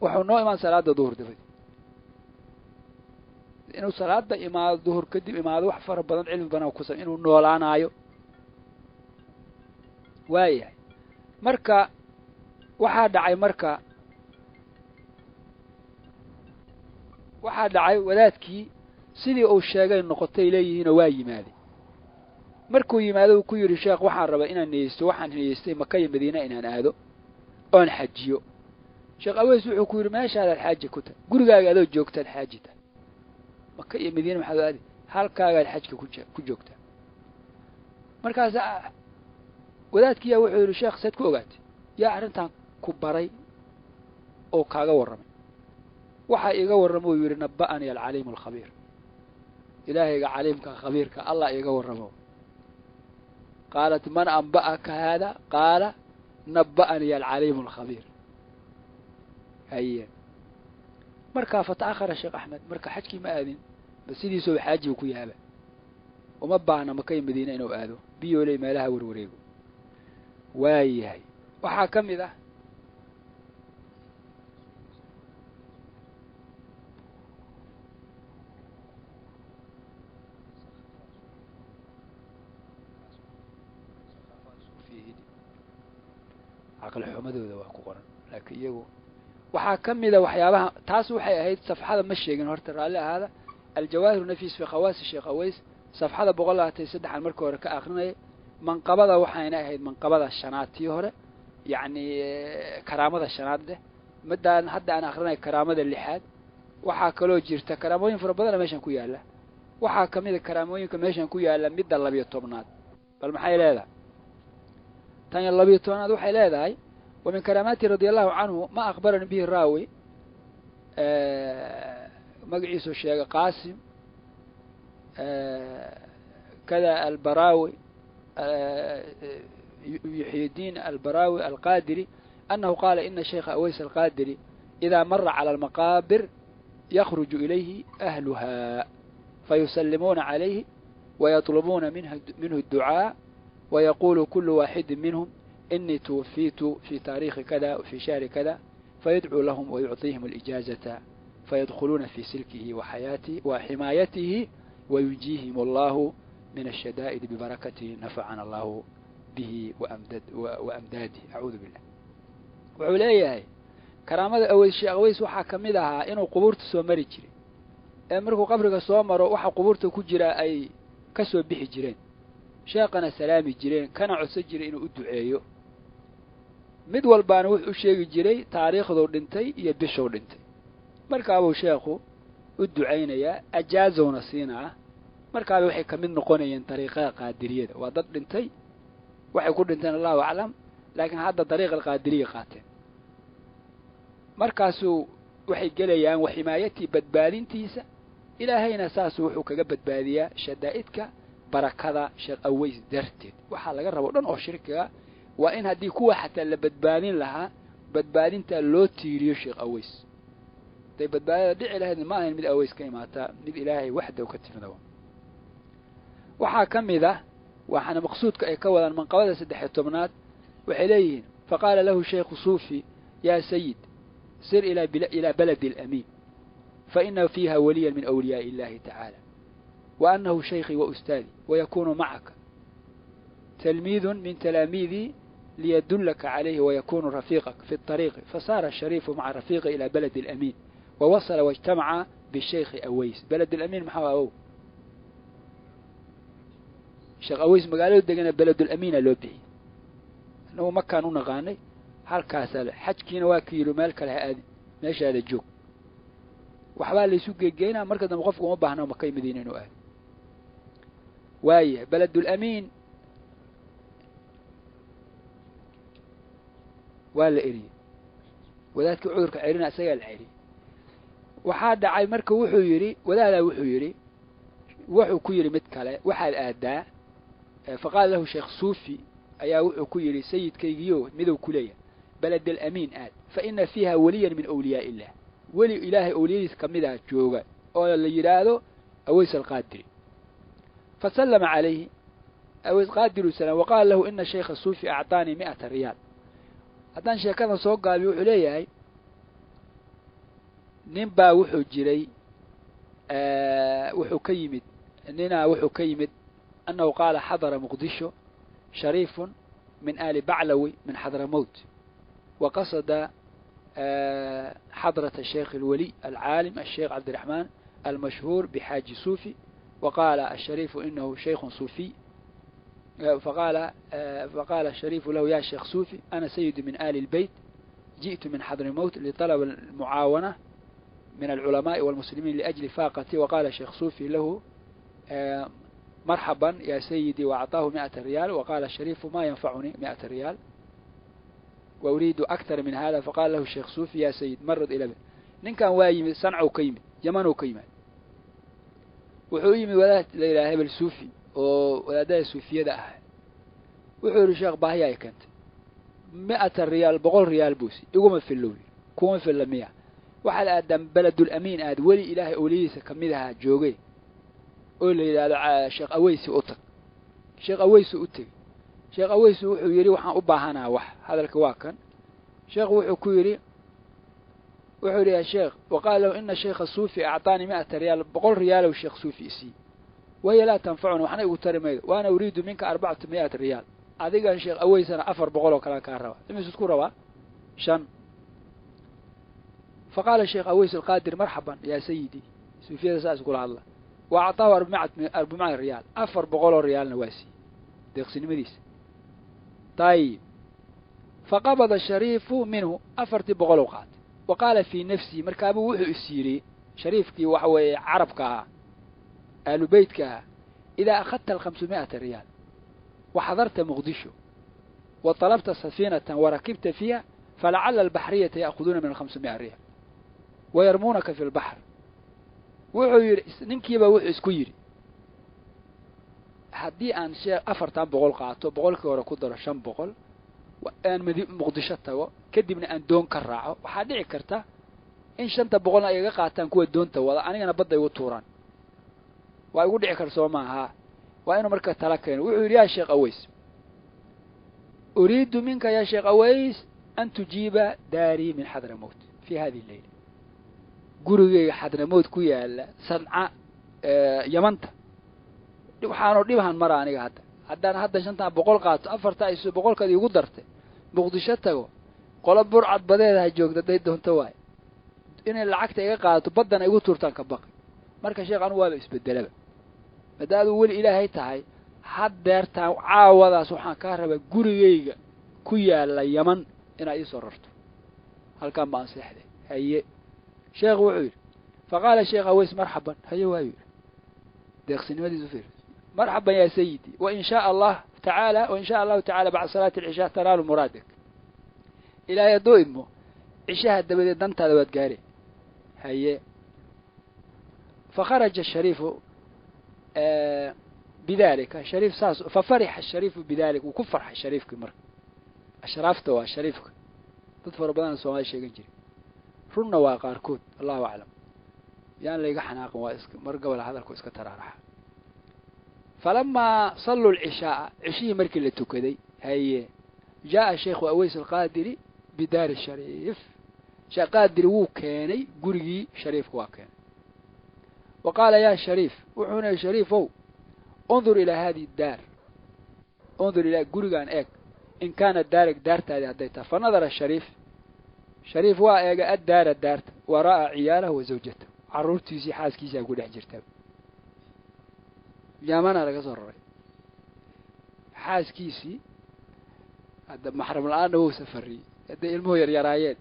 waxuu noo imaan salaada duhur dabadeed inuu salaada imaado duhur kadib imaado wax fara badan cilmi badan ku inuu noolaanaayo waayahay marka waxaa dhacay wadaadkii sidii uu sheegay noqotay leeyihiinoo waa yimaaday markuu yimaado uu ku yidhi sheekh waxaan rabaa inaan niyeysto waxaan niyeystay maka iyo madiina inaan aado oon xajiyo sheekh aweys wuxuu ku yidhi meeshaadaad xaaji ku tahay gurigaaga adoo joogtaad xaaji tahay maka iyo madiina maxaad aadi halkaagaad xajka ku joogtaa markaas wadaadkiiyaa wuxuu yidhi sheekh saad ku ogaatay yaa arrintan ku baray oo kaaga warramay waxaa iiga warramo uu yidhi nabba'ani alcaliimu alkhabiir ilaahayga caliimka khabiirka allah iiga warramo qaalat man anba'aka haada qaala nabba'ani alcaliimu alkhabiir haye markaa fata'akhara sheekh axmed marka xajkii ma aadin ba sidiisooba xaajibu ku yaaba uma baahna makay madiina inuu aado biyooley meelaha warwareego waayahay waxaa ka mid ah caqli xumadooda waa ku qoran laakiin iyagu waxaa ka mida waxyaabaha taas waxay ahayd safxada ma sheegin horta raalli ahaada aljawaahir nafis fi khawaasi sheekh aways safxada 123 markii hore ka akrinayay manqabada waxayna ahayd manqabada shanaadtii hore yacni karaamada shanaad leh midaan hadda aan akrinay karaamada lixaad waxaa kaloo jirta karaamooyin fara badan meeshan ku yaala waxaa ka mid ah karaamooyinka meeshan ku yaala midda 12aad bal maxay leedahay tan 12aad waxay leedahay ومن كراماته رضي الله عنه ما أخبرني به الراوي مقعيس الشيخ قاسم كذا البراوي يحيي الدين البراوي القادري أنه قال إن الشيخ أويس القادري إذا مر على المقابر يخرج إليه أهلها فيسلمون عليه ويطلبون منه الدعاء ويقول كل واحد منهم إني توفيت في تاريخ كذا وفي شهر كذا فيدعو لهم ويعطيهم الإجازة فيدخلون في سلكه وحمايته وينجيهم الله من الشدائد ببركته نفعنا الله به وأمداده أعوذ بالله وعليه كرامة أول شيء أويس وحا كمدها إنه قبورت سومري جري أمركو قبرك سومر وحا قبورت كجرا أي كسو بحي جرين شاقنا سلامي جرين كان عسجري إنه أدعيه mid walbaana wuxuu sheegi jiray taariikhdoo dhintay iyo bishoo dhintay markaabuu sheekhu u ducaynayaa ajaazowna siinaa markaaba waxay ka mid noqonayeen dariiqada qaadiriyada waa dad dhintay waxay ku dhinteen allahu aclam laakiin hadda dariiqa alqaadiriya qaateen markaasuu waxay gelayaan waximaayatii badbaadintiisa ilaahayna saasuu wuxuu kaga badbaadiyaa shadaa'idka barakada sheekh aways darteed waxaa laga rabo dhan oo shirkiga waa in haddii kuwa xataa la badbaadin lahaa badbaadinta loo tiiriyo sheekh aways day badbaadada dhici lahayd ma ahayn mid aways ka imaata mid ilaahay waxda ka timida waxaa ka mid ah waxaana maqsuudka ay ka wadaan manqabada 13aad waxay leeyihiin faqaala lahu shaykhu suufi yaa sayid sir ila baladi al-amin fa inna fiha waliyan min awliyaa illahi ta'ala wa annahu shaykhi wa ustaadi wa yakunu ma'aka تلميذ من تلاميذي ليدلك عليه ويكون رفيقك في الطريق. فصار الشريف مع رفيقه إلى بلد الأمين ووصل واجتمع بالشيخ أويس. بلد الأمين محاوى أو الشيخ أويس مقالوا دقنا بلد الأمين اللوبي أنه ما كانوا نغاني هل كاسل حجكين واكيلو مالك لها آدي ماشي هذا الجوك وحبال اللي سوق الجينا مركز مغفق ومبهنا ومكاي مدينة نوآل وايه بلد الأمين ولا إري وذلك عذرك عيرنا أسيا العيري وحاد عاي مركه وحو يري ولا لا وحو يري وحو كيري متكلا وحال آداء فقال له شيخ صوفي أيا وحو كيري سيد كيجيو مذو كلية بلد الأمين آد فإن فيها وليا من أولياء الله ولي إله أولياء كمدها جوغا أولا اللي يرادو أويس القادري فسلم عليه أويس قادر سلام وقال له إن الشيخ الصوفي أعطاني 100 ريال هذا شيخنا سوق قال يوحو ليه نبا وحو جري وحو كيمد إننا وحو كيمد أنه قال حضر مقدشو شريف من آل بعلوي من حضرموت وقصد حضرة الشيخ الولي العالم الشيخ عبد الرحمن المشهور بحاج صوفي وقال الشريف إنه شيخ صوفي فقال الشريف له يا شيخ صوفي أنا سيد من آل البيت جئت من حضرموت لطلب المعاونة من العلماء والمسلمين لأجل فاقتي. وقال الشيخ صوفي له مرحبا يا سيدي وأعطاه 100 ريال. وقال الشريف ما ينفعني 100 ريال وأريد أكثر من هذا. فقال له الشيخ صوفي يا سيد مرد إلى بي نين كان وايم صنع وكيمة يمن وكيمة وحويمي ولا إلى هبل صوفي ولا صوفية ده وحول الشيخ باهي كنت 100 ريال 100 ريال بوسي يقوم في اللول كون في اللمية وحال آدم بلد الأمين آد ولي إلهي أوليسة كمدها جوغي قول إلى الشيخ أويسي أطق الشيخ أويسي أطق الشيخ أويسي وحو يري وحان أباهنا وح هذا الكواكن الشيخ وحو كيري وحو يا شيخ وقال له إن الشيخ الصوفي أعطاني 100 ريال 100 ريال والشيخ صوفي إسي وهي لا تنفعني وحنا يقول ميد وأنا أريد منك 400 ريال هذيك الشيخ أويس أنا أفر بقوله وكلا كهرباء لم يسكوا روا شن. فقال الشيخ أويس القادر مرحبا يا سيدي صوفية ساس يقول الله وأعطاه 400 ريال أفر بقوله ريال نواسي دقسني مديس. طيب فقبض الشريف منه أفرت بقوله قات وقال في نفسي مركبه وحو السيري شريفك وحوي عربك آل بيتك إذا أخذت 500 ريال وحضرت مقدشو وطلبت سفينة وركبت فيها فلعل البحرية يأخذون من 500 ريال ويرمونك في البحر وحير ننكيبا وحسكيري haddii aan sheeg 400 qaato 100 hore ku daro 500 aan muqdisho tago kadibna aan doon ka raaco waxa dhici karta in 500 ay iga qaataan kuwa doonta wada anigana badda igu tuuraan waa igu dhici kar Soomaha waa inuu marka tala keen wuxuu yiri ya Sheekh Aways أريد منك يا شيخ أويس أن تجيب داري من حضرموت في هذه الليلة قرقي حضرموت كويا صنعاء يمنت waxaanu dhibahan mar aniga haddaan hadda shanta boqol qaato afarta ay soo boqolkadi ugu dartay muqdisho tago qolo burcad badeeda ay joogto day doonto waay inay lacagta iga qaato badana igu turtaan ka baqi marka sheekh anu waa isbedelaba madaadu wali ilaahay tahay haddeertaan caawadaas waxaan ka rabaa gurigeyga ku yaala Yaman ina ay soo rarto halkan baan seexday haye sheekh wuxuu yiri faqala sheekh Aways marhaban haye waayo deeqsinimadiisu fiir مرحبا يا سيدي وإن شاء الله تعالى بعد صلاة العشاء تنال مرادك إلى يدو إمه عشاء الدبدي دنت هذا وتقاري هي فخرج الشريف بذلك شريف ساس ففرح الشريف بذلك وكفرح الشريف كمر أشرفته والشريف تطفر بدن سوالي شيء جري رنا واقاركود الله أعلم يعني لقى حناق واسك مرقة ولا هذا الكويس كترارح فلما صلوا العشاء عشي مركي اللي تكدي هي جاء الشيخ أويس القادري بدار الشريف شيخ قادري وكاني قرقي شريف واكان وقال يا شريف وحنا شريف انظر إلى هذه الدار انظر إلى قرقان إيك إن كانت دارك دارت هذه هديتها. فنظر الشريف وإيك الدار الدارت ورأى عياله وزوجته عرورتي سي حاس كيسا يقول أحجرتها يا مانا لك صرري حاس كيسي هذا محرم الآن هو سفري هذا الموير يرايين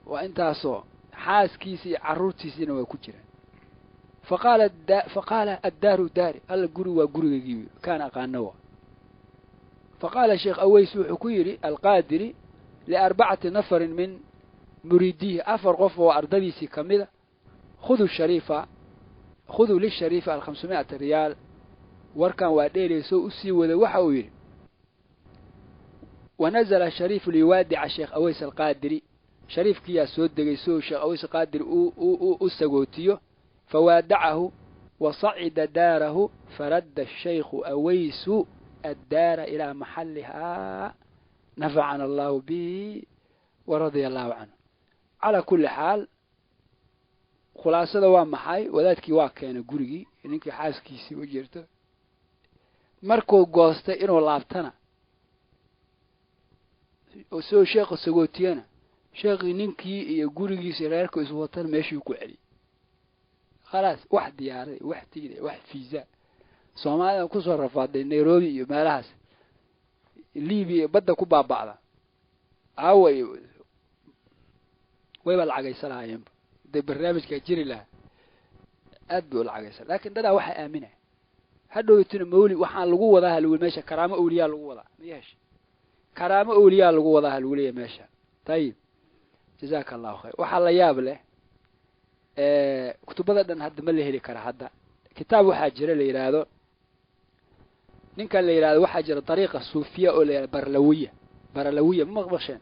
وانت أصو حاس كيسي عرورتي سينا وكجرا فقال الدار داري القرو وقرو كان أقانوا. فقال الشيخ أويس حكيري القادري ل4 نفر من مريديه أفرغف وأردبيسي كاملة خذوا للشريفة 500 ريال واركان واديلي سو أسي وذا وحويري. ونزل الشريف ليوادع الشيخ أويس القادري شريف كيا سود دقيسو الشيخ أويس القادري أسقوتيه فوادعه وصعد داره فرد الشيخ أويس الدار إلى محلها نفعنا الله به ورضي الله عنه. على كل حال خلاصة waa maxay wadaadkii waa keenay gurigii ninkii xaaskiisii u jirto markuu goostay inuu laabtana oo soo sheekhu sagootiyana sheekhi ninkii iyo gurigiisa reerku isu watan meeshii ku celi خلاص wax diyaaray wax tigay wax fiisa Soomaaliya ku soo rafaaday Nairobi iyo meelahaas Liibiya badda ku baabacda away way bal cagaysanayeen de barnaamijka jiri laha aad buu lacagaysan laakiin dada waxa aamina hadhowtina mawli waxaan lagu wadaa halwil meesha karaamo awliya lagu wadaa miyash karaamo awliya lagu wadaa halwil meesha tayib jazakallahu khayr waxa la yaab leh kutubada dhan hadda ma la heli kara hadda kitaab waxa jira la yiraahdo ninka la yiraahdo waxa jira dariiqa suufiya oo la yiraahdo barlawiya ma maqbasheen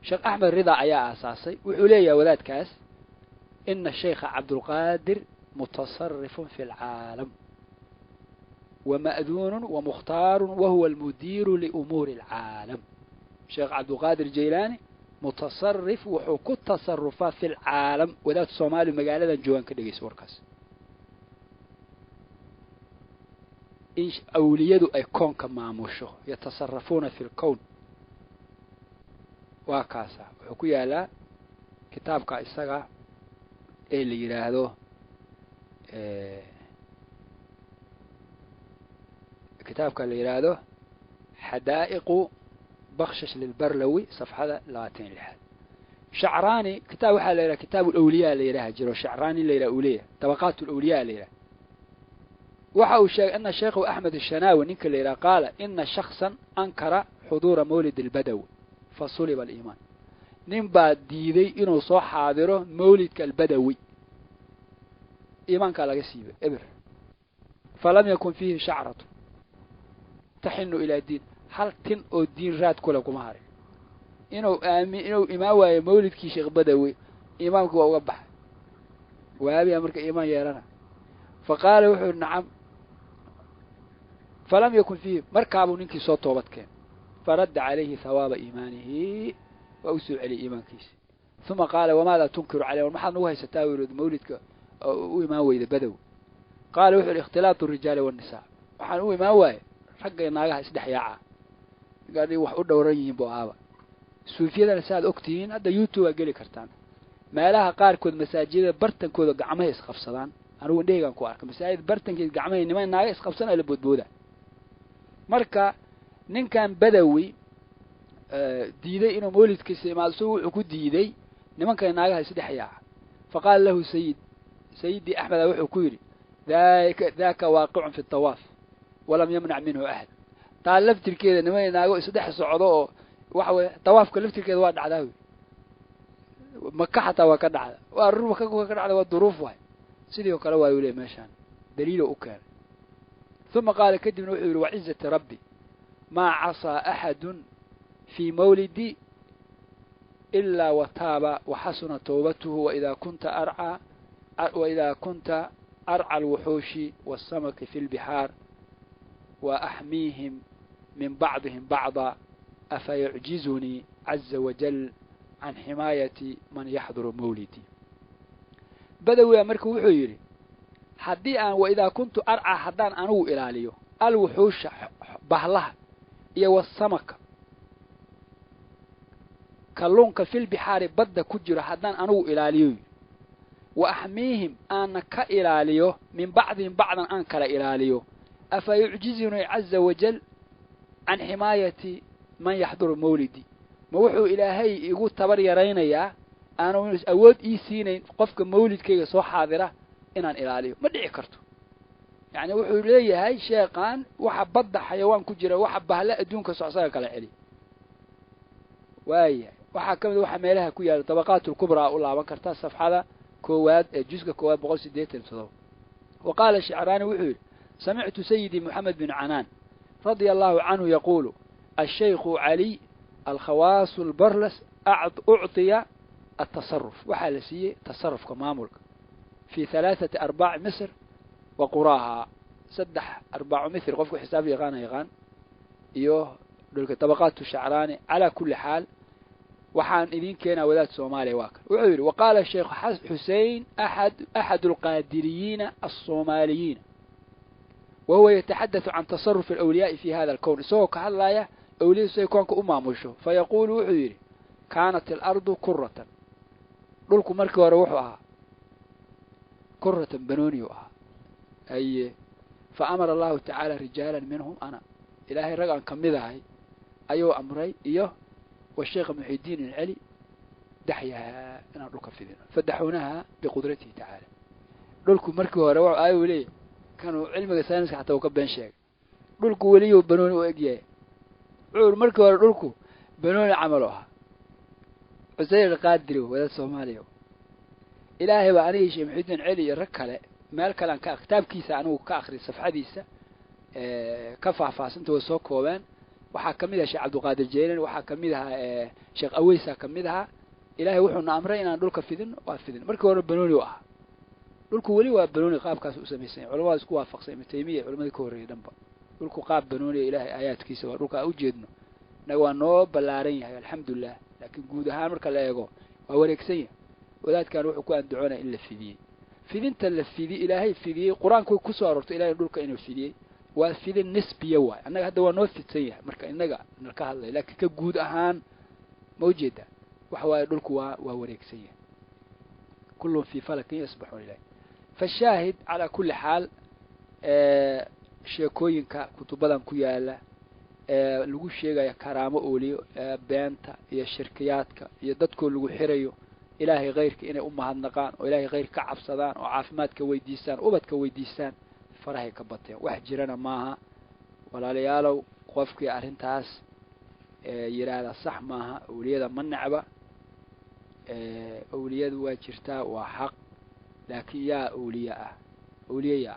Sheikh Ahmed Rida ayaa asaasay wuxuu leeyahay wadaadkaas إن الشيخ عبد القادر متصرف في العالم ومأذون ومختار وهو المدير لأمور العالم. الشيخ عبد القادر الجيلاني متصرف وحكو التصرفات في العالم وذات الصومالي مقالة جوان كدقيس وركس إيش أوليادو أي كون كما موشو يتصرفون في الكون وكاسا وحكو يالا كتاب كايساقا اللي يراهدو كتاب اللي يراهدو حدائق بخشش للبرلوي صفحة 200 لحد شعراني كتاب واحد اللي كتاب الأولياء اللي يراه جرو شعراني اللي يراه أولياء طبقات الأولياء اللي يراه وحاو أن الشيخ أحمد الشناوي نيك اللي يراه قال إن شخصا أنكر حضور مولد البدوي فصلب الإيمان نبا ديدي إنه صح حاضره مولد كالبدوي إيمان قال قسيبه إبر فلم يكن فيه شعرة تحن إلى الدين هل تن أو الدين راد كلكم هاري إنه إمام مولد كي شيخ بدوي إمامك هو وبح وهذه أمرك إيمان يرانا فقال وحور نعم فلم يكن فيه مركب ننكي صوت توبتك فرد عليه ثواب إيمانه وأوسع عليه إيمان كيس ثم قال وماذا تنكر عليه والمحض نوهي ستاوي مولدك وإيمان وإذا بدو قال وحور اختلاط الرجال والنساء وحان إيمان وإذا حقا يناغها اسدح ياعا قال لي وحور دوريين بوعابا سوفيدا لساد أكتين هذا يوتيوب أقلي كرتان ما لها قاركود مساجد برتن كود قعمه يسخفصدان أنا ونديغان كو أرك مساجد برتن كود قعمه نمان ناغا يسخفصدان إلى بودبودا marka ninkan badawi diiday inuu mawlidkiisa imaado wuxuu ku diiday nimanka naagaha saddex yaa faqal lahu sayyidi ahmed wuxuu ku yiri daaka waaqicun fi tawaf walam yamna minhu ahad taal laftirkeeda niman naago saddex socdo oo waxa way tawaafka laftirkeeda waa dhacdaa makka xataa waa ka dhacda waa ruuba ka dhacda waa duruuf way sidoo kale waa yule meeshan daliil u keen ثم قال كدب نوحي وعزة ربي ما عصى أحد في مولدي إلا وتاب وحسن توبته وإذا كنت أرعى الوحوش والسمك في البحار وأحميهم من بعضهم بعضا أفيعجزني عز وجل عن حماية من يحضر مولدي بدوي أمرك وحيري حدي أن وإذا كنت أرعى حدان أنو إلاليو alwuxuusha bahlaha iyo wasamaka kalluunka fil bixaari badda ku jiro haddaan anugu ilaaliyo wa axmiihim aana ka ilaaliyo min bacdihim bacdan aan kala ilaaliyo afa yucjizunii caza wajal can ximaayati man yaxduru mawlidi ma wuxuu ilaahay igu tabar yaraynayaa aanu awood ii siinayn qofka mawlidkayga soo xaadira inaan ilaaliyo ma dhici karto yacni wuxuu leeyahay sheeqaan waxa badda xayawaan ku jira waxa bahla adduunka socsaga kala celi waaya waxaa ka mid waxa meelaha ku yaala tabaqaatul kubraa u laaban kartaa safxada koowaad ee juska koowaad 187 وقال الشعراني وحول سمعت سيدي محمد بن عنان رضي الله عنه يقول الشيخ علي الخواص البرلس أعطي التصرف وحالسية تصرف كماملك في 3 أرباع مصر وقراها سدح 4 مصر قفكو حساب يغان إيوه دولك طبقات الشعراني على كل حال وحان إذين كينا وذات صومالي واكل وعير وقال الشيخ حسين أحد القادريين الصوماليين وهو يتحدث عن تصرف الأولياء في هذا الكون سوك هلايا أولياء سيكون كأمامشه فيقول وعير كانت الأرض كرة دولكم مركوا روحها كرة بنونيوها أي فأمر الله تعالى رجالا منهم أنا إلهي رجع كمذا أيوة أمري إيوه والشيخ محي الدين العلي دحيها أنا أقولك في ذنب فدحوناها بقدرته تعالى دولكم مركوا روعوا آيوا ليه كانوا علمك ساينس حتى وكبين شيء دولكم وليه وبنوني وإجياء عور مركوا دولكم بنوني عملوها وزي القادري وذا الصومالي إلهي وعنيه شيخ محي الدين العلي يركله مالك لان كتاب كيسا عنه كآخر الصفحة ديسا كفع فاسنت وسوق وبان waxaa kamida Sheekh Abdul Qaadir Jeelan waxaa kamida Sheekh Aweysa kamida Ilaahay wuxuu na amray inaan dhulka fidin waa fidin markii hore banooni ah dhulku wali waa banooni qaabkaas u sameeyay culimada isku waafaqsan Taymiya culimada ka horeeyay dhanba dhulku qaab banooni Ilaahay aayaadkiisa waa dhulka u jeedno naga waa noo balaaran yahay alxamdulillah laakiin guud ahaan marka la eego waa wareegsan yahay wadaadkan wuxuu ku anducoonaa in la fidiyay fidinta la fidiyay Ilaahay fidiyay quraanku ku soo aroortay Ilaahay dhulka inuu fidiyay وفي النسبية واي أنا هذا هو نوث تسيه مركا إنجا نركها لكن كجود أهان موجودة وحوا يدلكوا ووريك سيه كلهم في فلك يسبحون إليه فالشاهد على كل حال شيكوين كتبنا كيالا لقوا شيء يا كرامة أولي بنتا يا شركيات يدتكوا لقوا حريو إلهي غيرك إن هالنقان وإلهي غيرك عفصدان وعافماتك ويديسان وبتك ويديسان farahay ka batay wax jirana maaha walaalayaalow qofkii arintaas yiraahdo sax maaha awliyada manacba awliyadu waa jirtaa waa xaq laakiin yaa awliya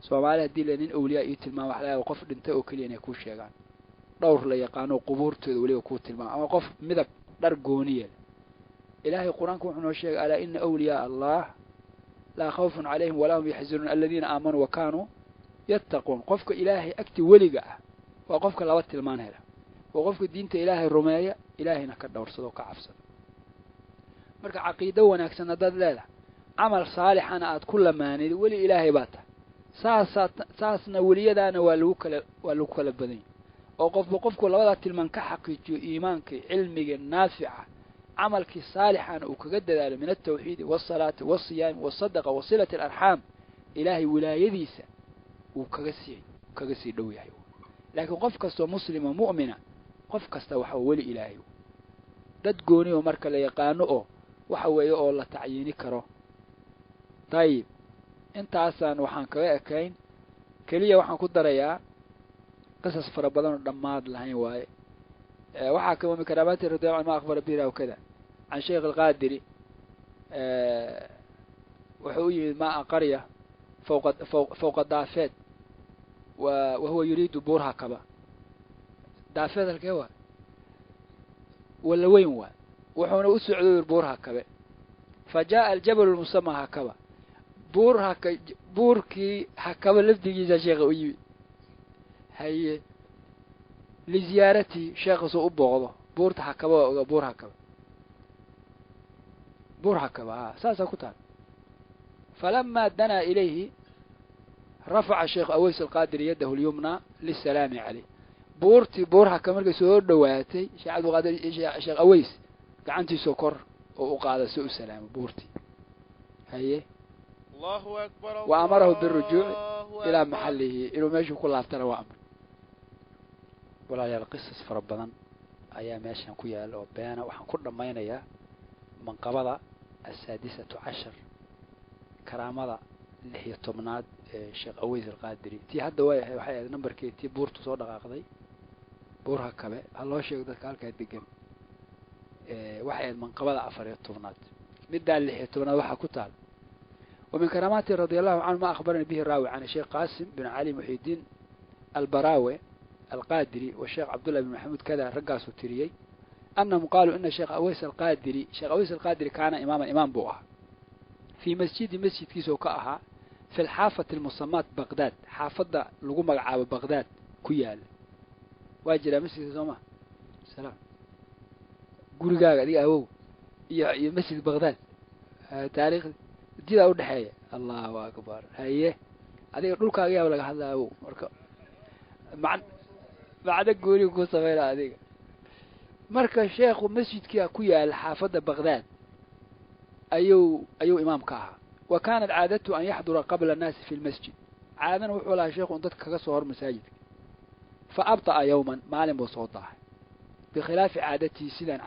Soomaaliya diilanin awliya iyo tilmaan wax la qof dhintay oo kaliya inay ku sheegaan dhowr la yaqaano qubuurtooda waliba ku tilmaan ama qof midab dhar gooniye Ilaahay quraanku wuxuu noo sheegay ala inna awliya Allah لا خوف عليهم ولا هم يحزنون الذين آمنوا وكانوا يتقون قفك إلهي أكتي ولقى وقفك لوات المانهلة وقفك دينت إلهي الرماية إلهي نكد ورصدوك عفصد مركا عقيدة ونكسنا داد لا عمل صالح أنا أد كل ماني ولي إلهي باتا ساسنا وليدانا والوك لبدين وقفك لوات المانك حقيتي إيمانك علمك النافعة عملك صالحا وكجد ذلك من التوحيد والصلاة والصيام والصدقة وصلة الأرحام إلهي ولايديسا وكجسي دوي لكن قف كستو مسلم مؤمنة قف كستو وحولي إلهي دد قوني ومركا ليقانو وحوي الله تعييني كرو طيب انت عسان وحان كويكين كليا وحان كدريا قصص فربضان الدماد لهين واي وحاكم من كرامات الرضي عن ما أخبر بيرا وكذا عن شيخ القادري وحوي ماء قرية فوق الدافات وهو يريد بورها كبا دافات الكوا ولا وين هو وحونا أسعد بورها كبا فجاء الجبل المسمى هكبا بوركي هكبا لفتي جيزا شيخ ويبي هي لزيارتي شخص أبوغضه بورت حكبا بور حكبا ساسا كتان فلما دنا إليه rafaca sheekh aways alqaadiri yadahu lyumna lisalaami caleyh buurtii buurha ka markay soo dhowaatay sheekh cabdulqaadir sheekh aways gacantiisoo kor oo u qaada si u salaamo buurtii haye wa amarahu birujuuci ilaa maxallihi inuu meeshuu ku laabtana waa amr walaalayaal qisas fara badan ayaa meeshan ku yaala oo beena waxaan ku dhammaynayaa manqabada asaadisatu cashar karaamada 16 ee sheekh aways alqaadiri tii hadda waxay ahayd nambarkeed tii buurtu soo dhaqaaqday buurha kabe ha loo sheego dadka halkaa degan waxay ahayd manqabada 14 middaa 16 waxaa ku taal ومن كراماته رضي الله عنه ما أخبرني به الراوي عن الشيخ قاسم بن علي محي الدين البراوي القادري والشيخ عبد الله بن محمود كذا رقاص التريي أنهم قالوا إن الشيخ أويس القادري شيخ أويس القادري كان إمام بوها في مسجد كيسو كأها في الحافة المسمات بغداد حافظة لقوم عاب بغداد كيال واجرى مسجد زمان سلام قول قاعد دي أهو يا مسجد بغداد تاريخ جدا ودحية الله أكبر هيه هذه دول كاجي ولا هذا هو مع بعد قولي وكوسفير هذه مركز شيخ ومسجد كيا الحافظة بغداد أيو إمام كاها وكانت عادته أن يحضر قبل الناس في المسجد عادة وحولها شيخ وانتك كصور مساجد فأبطأ يوما معلم بصوته بخلاف عادته سيدان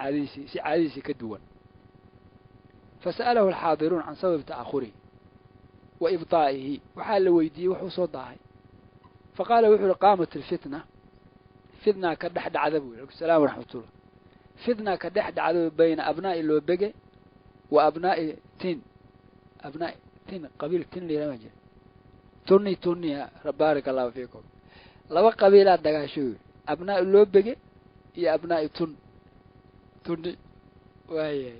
عاديسي كدوان فسأله الحاضرون عن سبب تأخره وإبطائه وحال ويدي وحو ضاهي فقال وحو قامت الفتنة فتنة كدحد عذبه السلام ورحمة الله فتنة كدحد عذبه بين أبناء اللوبقة وأبناء تين أبناء تين قبيلة تين لي رمجة توني بارك الله فيكم لو قبيلات دقاشو أبناء اللوبقة يا أبناء توني وهي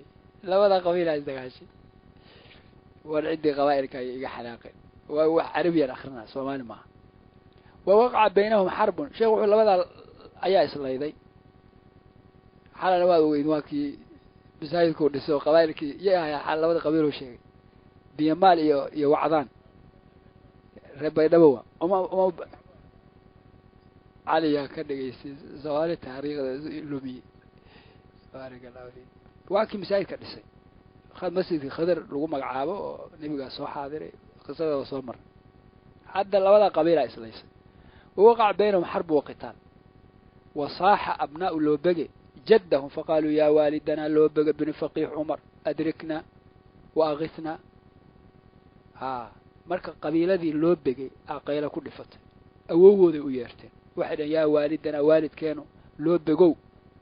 لولا قبيلة دقاشي والعدي قبائل كي حلاقين وعربيا أخرنا سومالي معه ووقع بينهم حرب شيء وحول لبدا أياس الله يدي حالا نواد وينواكي بسايد كوردسو قبائل كي يا حالا لبدا قبيله شيء بيمال يوعدان ربا يدبوا أما عليا كدقيسي زوالي تاريخ اللومي بارك الله فيك واكي مسايد كدسي خد مسجد خضر لغو مقعابه نبقى سو حاضري قصة وصو مر حتى لولا قبيلة إسليس ووقع بينهم حرب وقتال وصاح أبناء اللوبقي جدهم فقالوا يا والدنا اللوبقي بن فقيه عمر أدركنا وأغثنا مركا قبيلة ذي اللوبقي أقيل كل فتح أووو ذي أيارتين واحدا يا والدنا والد كانوا لوبقوا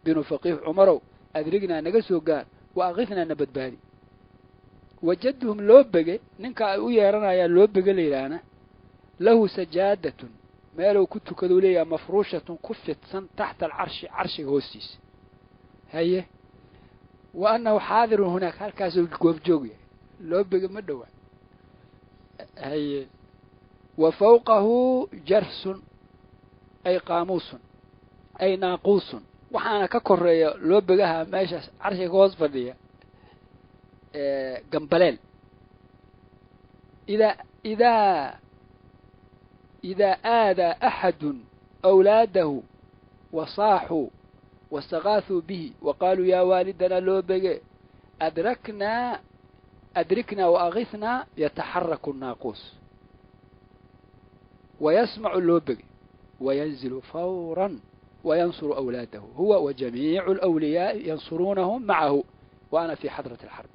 بن فقيه عمر أدركنا نقسوا قال وأغثنا نبت بالي وجدهم لوبقي ننكا أيارنا يا لوبقي ليلانا له سجادة ما لو كنت كذولية مفروشة كفت سن تحت العرش عرش غوستيس هي وأنه حاضر هناك هالكاس الجوجي لوبقي مدوع هي وفوقه جرس أي قاموس أي ناقوس وحانا ككوريا لوبقها ماشي عرش غوز فردية جنبلال إذا آذى أحد أولاده وصاحوا واستغاثوا به وقالوا يا والدنا لوبقى أدركنا وأغثنا يتحرك الناقوس ويسمع اللوبقى وينزل فورا وينصر أولاده هو وجميع الأولياء ينصرونهم معه وأنا في حضرة الحرب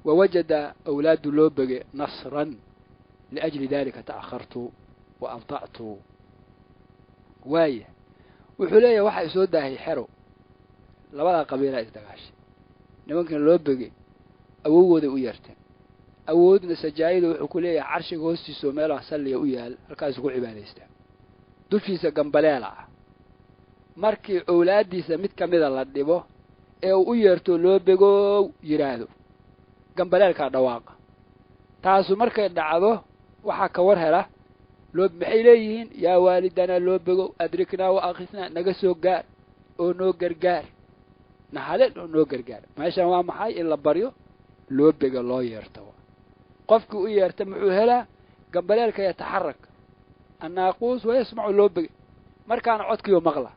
ووجد أولاد اللوبقى نصرا لأجل ذلك تأخرت وأبطأت وايه وحلية واحد سودة هي حرو لبدا قبيلة إزدقاش نمكن اللوبقى أوود ويرتين أود نسجايد وحكولية عرش غوستي سوميلا سلي ويال الكاس قو عبادة إستام دولفيسا قنبليلا markii awlaadiisa mid kamida la dhibo ee uu yeerto loobigo yiraahdo gambaleelka dhawaaqa taasu markay dhacdo waxa ka war hela loob maxay leeyihiin yaa waalidana loobigo adrikna wa aqisna naga soo gaar oo noo gargaar nahale oo noo gargaar meeshan waa maxay in la baryo loobiga loo yeerto qofkii u yeerta muxuu helaa gambaleelka yataxarak annaaquus wayasmacu loo begay markaana codkiioo maqla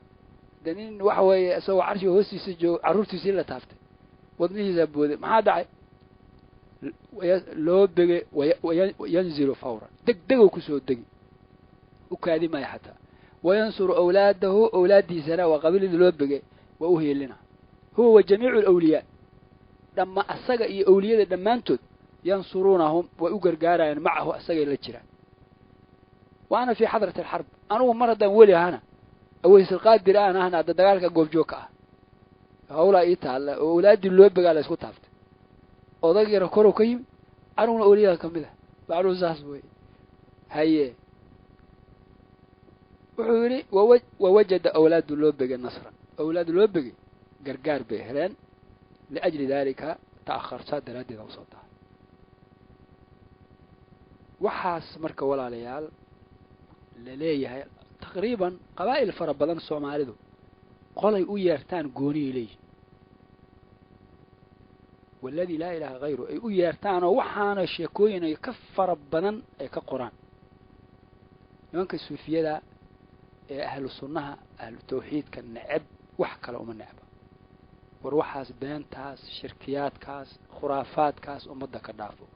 de nin waxa weeye isagoo carshiga hoostiisa joogo carruurtiisii la taaftay wadnihiisaa booday maxaa dhacay loo begay yanzilu fawran degdegoo kusoo degi u kaadi maayo xataa wayansuru awlaadahu awlaaddiisana waa qabiilidii loo begay waa u heelina huwa wa jamiicu alawliyaa dhamma asaga iyo awliyada dhammaantood yansuruunahum way u gargaarayaan macahu asagay la jiraan wa ana fii xadrati alxarb anugu mar haddaan weli ahana aweysalqaadir aan ahna hadda dagaalka goobjoogka ah hawlaa ii taalla oo awlaaddii loo begaa la isku taaftay odag yara korow ka yimid anuguna awliyada ka mid ah macnuu saas wey haye wuxuu yidhi wawajada awlaadu loo begay nasran awlaadu loo begay gargaar bay heleen liajli daalika ta'akharsaa daraaddeeda usoo tahay waxaas marka walaalayaal la leeyahay taqriiban qabaa'il fara badan soomaalidu qolay u yeertaan gooniyay leeyihin waladii laa ilaaha hayru ay u yeertaanoo waxaana sheekooyin ay ka fara badan ay ka qoraan nimanka suufiyada ee ahlu sunnaha ahlu tawxiidka neceb wax kale uma necba war waxaas beentaas shirkiyaadkaas khuraafaadkaas ummadda ka dhaafo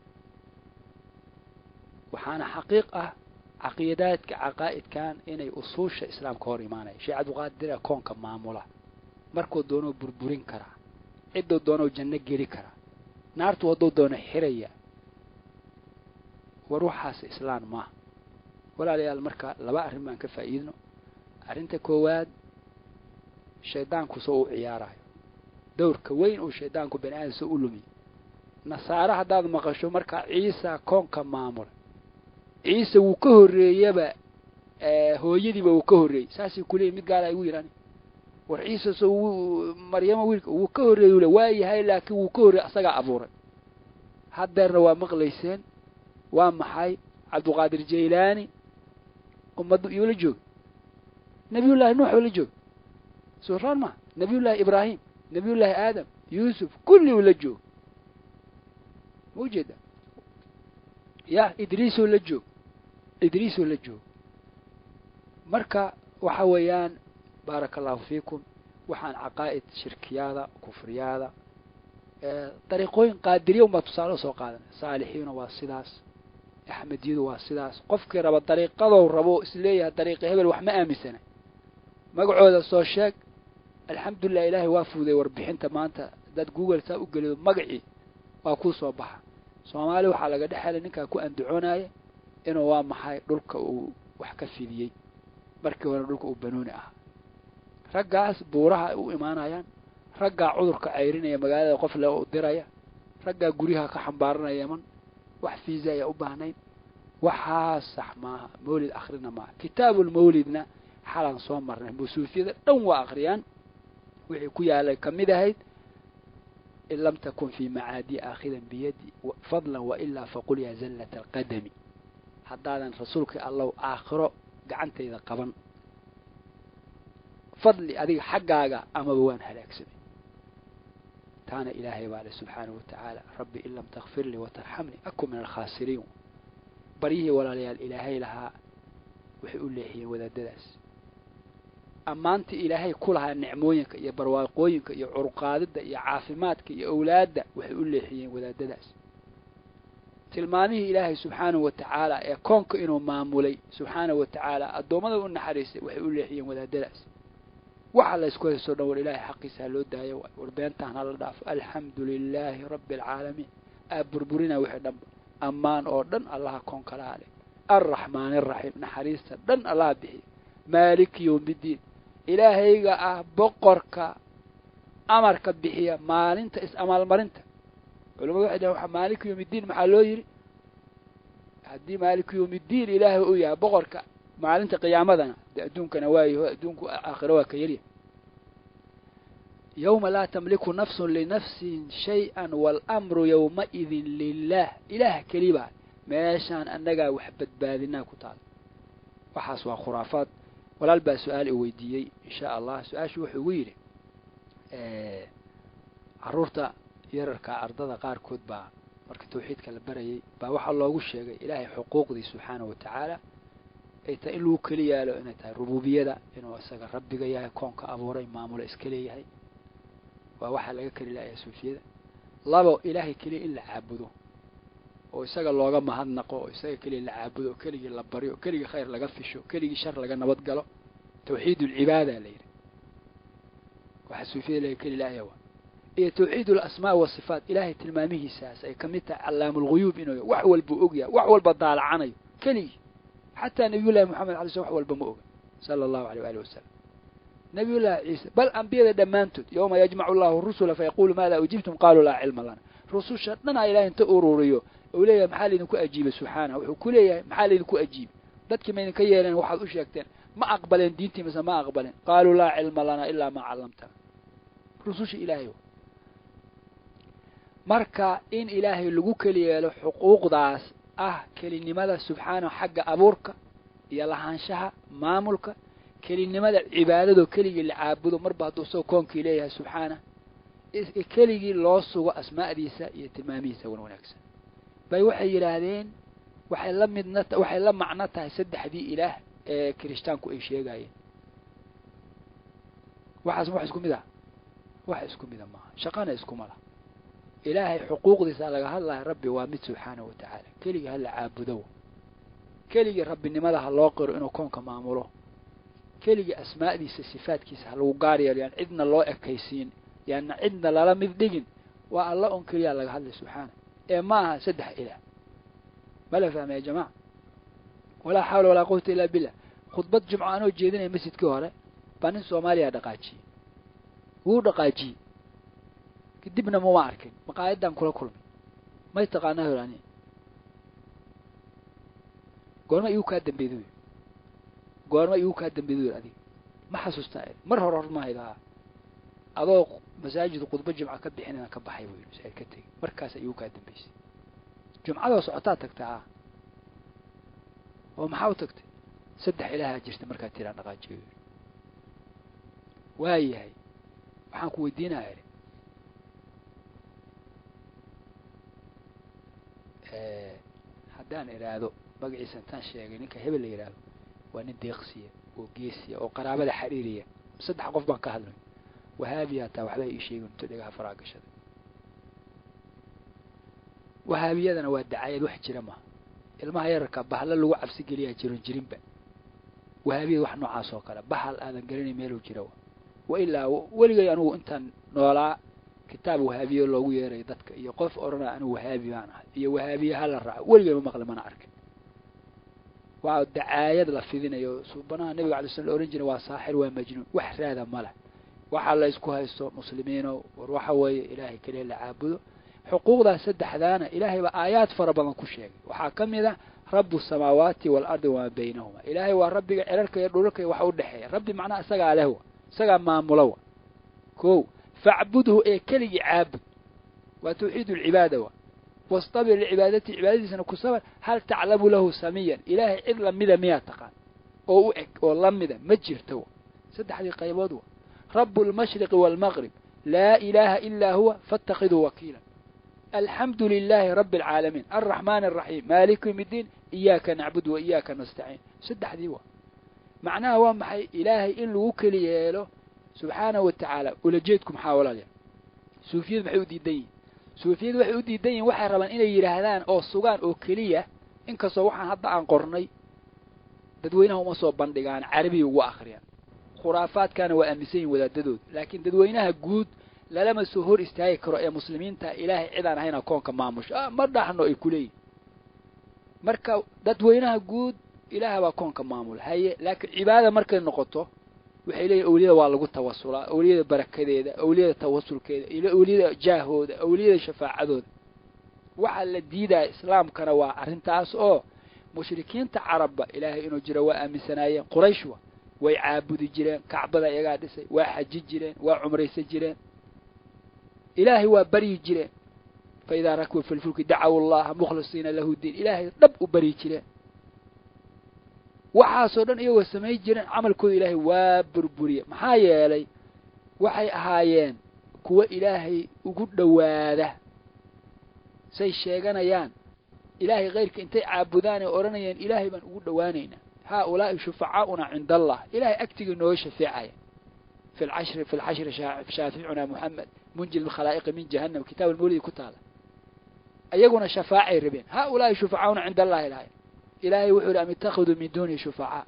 waxaana xaqiiq ah caqiidaadka caqaa'idkan inay usuusha islaamka hor imaanaya sheekh cabdulqaadir koonka maamula markuu doono burburin karaa cidduu doono janno geli karaa naartu hadduu doono xiraya war waxaas islaan maaha walaalayaal marka laba arrin baan ka faa'iidno arrinta koowaad shaydaanku soo u ciyaarayo dowrka weyn uu shaydaanku bani aadam soo u lumiy nasaare haddaad maqasho markaa ciisa koonka maamula ciise wuu ka horreeyaba hooyadiiba wuu ka horreeyey saasay kuleeyihin mid gaala igu yidhani war ciise so maryama wiilka wuu ka horreeyey ule waa yahay laakiin wuu ka horreeyey asagaa abuuray haddeerna waa maqlayseen waa maxay cabdulqaadir jaylaani ummaddu iyuu la jooga nabiyullaahi nuux oo la jooga suuraan maha nabiyullaahi ibraahim nabiyullaahi aadam yuusuf kulli uu la jooga ma ujeeda ya idriisoo la joog idriisoo la joog marka waxa weeyaan baaraka allahu fiikum waxaan caqaa'id shirkiyaada kufriyaada dariiqooyin qaadiriya unbaa tusaale usoo qaadanay saalixiina waa sidaas axmediyadu waa sidaas qofkii raba dariiqadow rabo isleeyahay dariiqa hebel wax ma aaminsana magacooda soo sheeg alxamdulilah ilaahay waa fuuday warbixinta maanta dad google saa u gelido magacii waa kuu soo baxa soomaali waxaa laga dhex helay ninkaa ku andacoonaya inuu waa maxay dhulka uu wax ka fidiyey markii hore dhulka uu banooni ahaa raggaas buuraha ay u imaanayaan raggaa cudurka cayrinaya magaalada qof le u diraya raggaa guryaha ka xambaaranaya yaman wax fiisa ayaa u baahnayn waxaa sax maaha mawlid akhrina maaha kitaabulmawlidna xalan soo marnay musuufiyada dhan waa akhriyaan wixii ku yaalay ka mid ahayd in lam takun fii macaadi aakhidan biyadi fadlan wailaa faqul yaa zallata alqadami haddaadan rasuulkii allow aakhiro gacantayda qaban fadli adiga xaggaaga amaba waan halaagsamay taana ilaahay baa leh subxaanahu watacaala rabbi in lam takfir lii watarxamnii akun min alkhaasiriin baryihii walaalayaal ilaahay lahaa waxay u leexiyeen wadaadadaas ammaantii ilaahay ku lahaa nicmooyinka iyo barwaaqooyinka iyo curqaadida iyo caafimaadka iyo awlaadda waxay u leexiyeen wadaadadaas tilmaamihii ilaahay subxaanahu watacaala ee koonka inuu maamulay subxaanahu watacaala addoommada u naxariistay waxay u leexiyeen wadaadadaas waxa la isku haysto dhan war ilaahay xaqiisa ha loo daayo waay war beentaan hala dhaafo alxamdu lilaahi rabbi alcaalamiin aa burburina wixii dhanba ammaan oo dhan allaha koonka laha leh alraxmaani araxiim naxariista dhan allaha bixiya maaliki yowmiddiin ilaahayga ah boqorka amarka bixiya maalinta is-amaalmarinta culamadu waxay dhahen waxa maaliki yowmiddiin maxaa loo yidhi haddii maaliki yowmiddiin ilaahay uu yahay boqorka maalinta qiyaamadana dee adduunkana waayaho adduunku aakhiro waa ka yarya yowma laa tamliku nafsun linafsin shay-an waalamru yowmaidin lilah ilaah kelibaa meeshaan annagaa wax badbaadinaa ku taal waxaas waa khuraafaad walaal baa su-aal i weydiiyey insha allah su-aashu wuxuu igu yidhi carruurta yararka ardada qaarkood baa marka tawxiidka la barayay baa waxa loogu sheegay ilaahay xuquuqdii subxaanahu wa tacaala ay tahay in lagu keli yaalo inay tahay rububiyada inuu isaga rabbiga yahay koonka abuuray maamula iska leeyahay waa waxa laga keli lahayaa suufiyada labo ilaahay keliya in la caabudo oo isaga looga mahadnaqo oo isaga keliya la caabudo oo keligii la baryo oo keligii khayr laga fisho keligii shar laga nabad galo tawxiidul cibaada la yidhi waxa suufiyada laga keli lahayaa waa iyo tawxiidul asmaa wa sifaat ilaahay tilmaamihiisaas ay ka mid tahay callaamul ghuyuub inuu wax walba ogyahay wax walba daalacanayo keligii حتى نبي الله محمد عليه الصلاة والسلام صلى الله عليه وآله وسلم نبي الله عيسى بل أنبياء دمانتد يوم يجمع الله الرسل فيقول ماذا أجبتم قالوا لا علم لنا رسول شرطنا إلى أن تأروريو أولياء محالي نكو أجيب سبحانه وكلية محالي نكو أجيب ذاتك ما ينكيرين واحد أشياكتين ما أقبلين دينتي مثلا ما أقبلين قالوا لا علم لنا إلا ما علمتنا رسول إلهي مركا إن إلهي لغو كليه له حقوق داس kelinimada subxaanahu xagga abuurka iyo lahaanshaha maamulka kelinimada cibaadado keligii la caabudo marba hadduu soo koonkii leeyahay subxaana keligii loo sugo asmaa'diisa iyo tilmaamihiisa wan wanaagsan bay waxay yidhaahdeen waxay la macno tahay saddexdii ilaah ee kirishtaanku ay sheegayeen waxaas wax isku mid ah wax isku mid maaha shaqana isku mala ilaahay xuquuqdiisa laga hadlayo rabbi waa mid subxaanahu wa tacaala keligii ha la caabudo keligii rabbinimada ha loo qiro inuu koonka maamulo keligii asmaa'diisa sifaadkiisa ha lagu gaar yeelo yaan cidna loo ekaysiin yaana cidna lala mid dhigin waa alla un keliya laga hadlay subxaana ee ma aha saddex ilaah mala fahmay ya jamaaca walaa xawla walaa quwwata illaa billah khudbad jumco anoo jeedinaya masjidkii hore baa nin soomaaliya dhaqaajiyey wuu dhaqaajiyey kadibna muma arkin maqaayadan kula kulmay may taqaanaa horani goorma igu kaa dambeedu adiga ma xasuustaa mar hore ma haydaa adoo masaajid khudba jumca ka bixinayna ka baxay buu masaajid ka tagay markaas ayuu kaa dambeysay jumcada socotaa tagtaa oo maxaa u tagtay saddex ilaaha jirta markaa tiraan dhaqaajiyo waayahay waxaan ku weydiinayaa haddaan iraado magaciisa intaan sheegay ninka hebel la yidhaahdo waa nin deeqsiya oo geesiya oo qaraabada xiriiriya saddex qof baan ka hadlay wahaabiya hataa waxba ii sheegin inta dhigaha faraa gashada wahaabiyadana waa dacayad wax jira maaha ilmaha yararka bahalla lagu cabsi geliyaa jirinba wahaabiyada wax noocaas oo kale bahal aadan garanay meeluu jira wa ilaa weligay anugu intaan noolaa kitaab wahaabiyo loogu yeeray dadka iyo qof orana anu wahaabi baan ahay iyo wahaabiye hala raaco weligay ma maqli mana arkin waa dacaayad la fidinayo subhanahu nabiga calaysalaam sallallahu oran jiray waa saaxir waa majnuun wax raada mala waxa la isku haysto muslimiino war waxa weeye ilaahay kaliya la caabudo xuquuqda saddexdaana ilaahay ba aayaad fara badan ku sheegay waxa kamid ah rabbu samaawaati wal ardi wa baynahuma ilaahay waa rabbiga cirarka iyo dhulka waxa u dhaxeeya rabbi macna isaga leh isaga maamula ko فاعبده كلي عابد وتوحيد العبادة واصطبر لعبادته عبادتنا كسبر هل تعلم له سميا إلهي إذ لمدى مياتقان أو لمدى مجرته سد حديقة يبادوا رب المشرق والمغرب لا إله إلا هو فاتخذه وكيلا الحمد لله رب العالمين الرحمن الرحيم مالك يوم الدين إياك نعبد وإياك نستعين سد حديقة معناه ومحي إلهي إن الوكل ياله سبحانه وتعالى ولجيتكم حاولاليا سوفيد waxay u diidayn waxay rabaan inay yiraahdaan oo sugaan oo kaliya in ka soo waxaan hadda aan qornay dadweynaha uma soo bandhigaan carabi ugu akhriyaan khuraafaadkana waa amisayn wadaadadood laakiin dadweynaha guud lama soo hor istaagi karo ee muslimiinta ilaahay cid aan ahayn koonka maamush ma dhaxno ay kulay marka dadweynaha guud ilaahay waa koonka maamul haye laakiin cibaada markay noqoto waxay leeyahay awliyada waa lagu tawasulaa awliyada barakadeeda awliyada tawasulkeeda ila awliyada jaahooda awliyada shafaacadooda waxa la diidaa islaamkana waa arintaas oo mushrikiinta carabba ilaahay inuu jiro waa aaminsanaayeen quraysh way caabudi jireen kacbada iyaga dhisay waa xaji jireen waa umraysan jireen ilaahay waa bari jireen فإذا ركبوا في الفلك دعوا الله مخلصين له الدين إلهي دب بari jireen waxaasoo dhan iyagoo samay jireen camalkooda ilaahay waa burburiye maxaa yeelay waxay ahaayeen kuwa ilaahay ugu dhawaada say sheeganayaan ilaahay kayrka intay caabudaan ee odhanayaan ilaahay baan ugu dhowaanaynaa haaulaa'i shufacaa'una cinda allah ilaahay agtigii nooga shafeecaya في الحشر شافعنا محمد منجي الخلائق من جهنم كتاب المولد كتاله أيقنا شفاعي ربين هؤلاء شفعاؤنا عند الله إلهي وحول أم اتخذوا من دونه شفعاء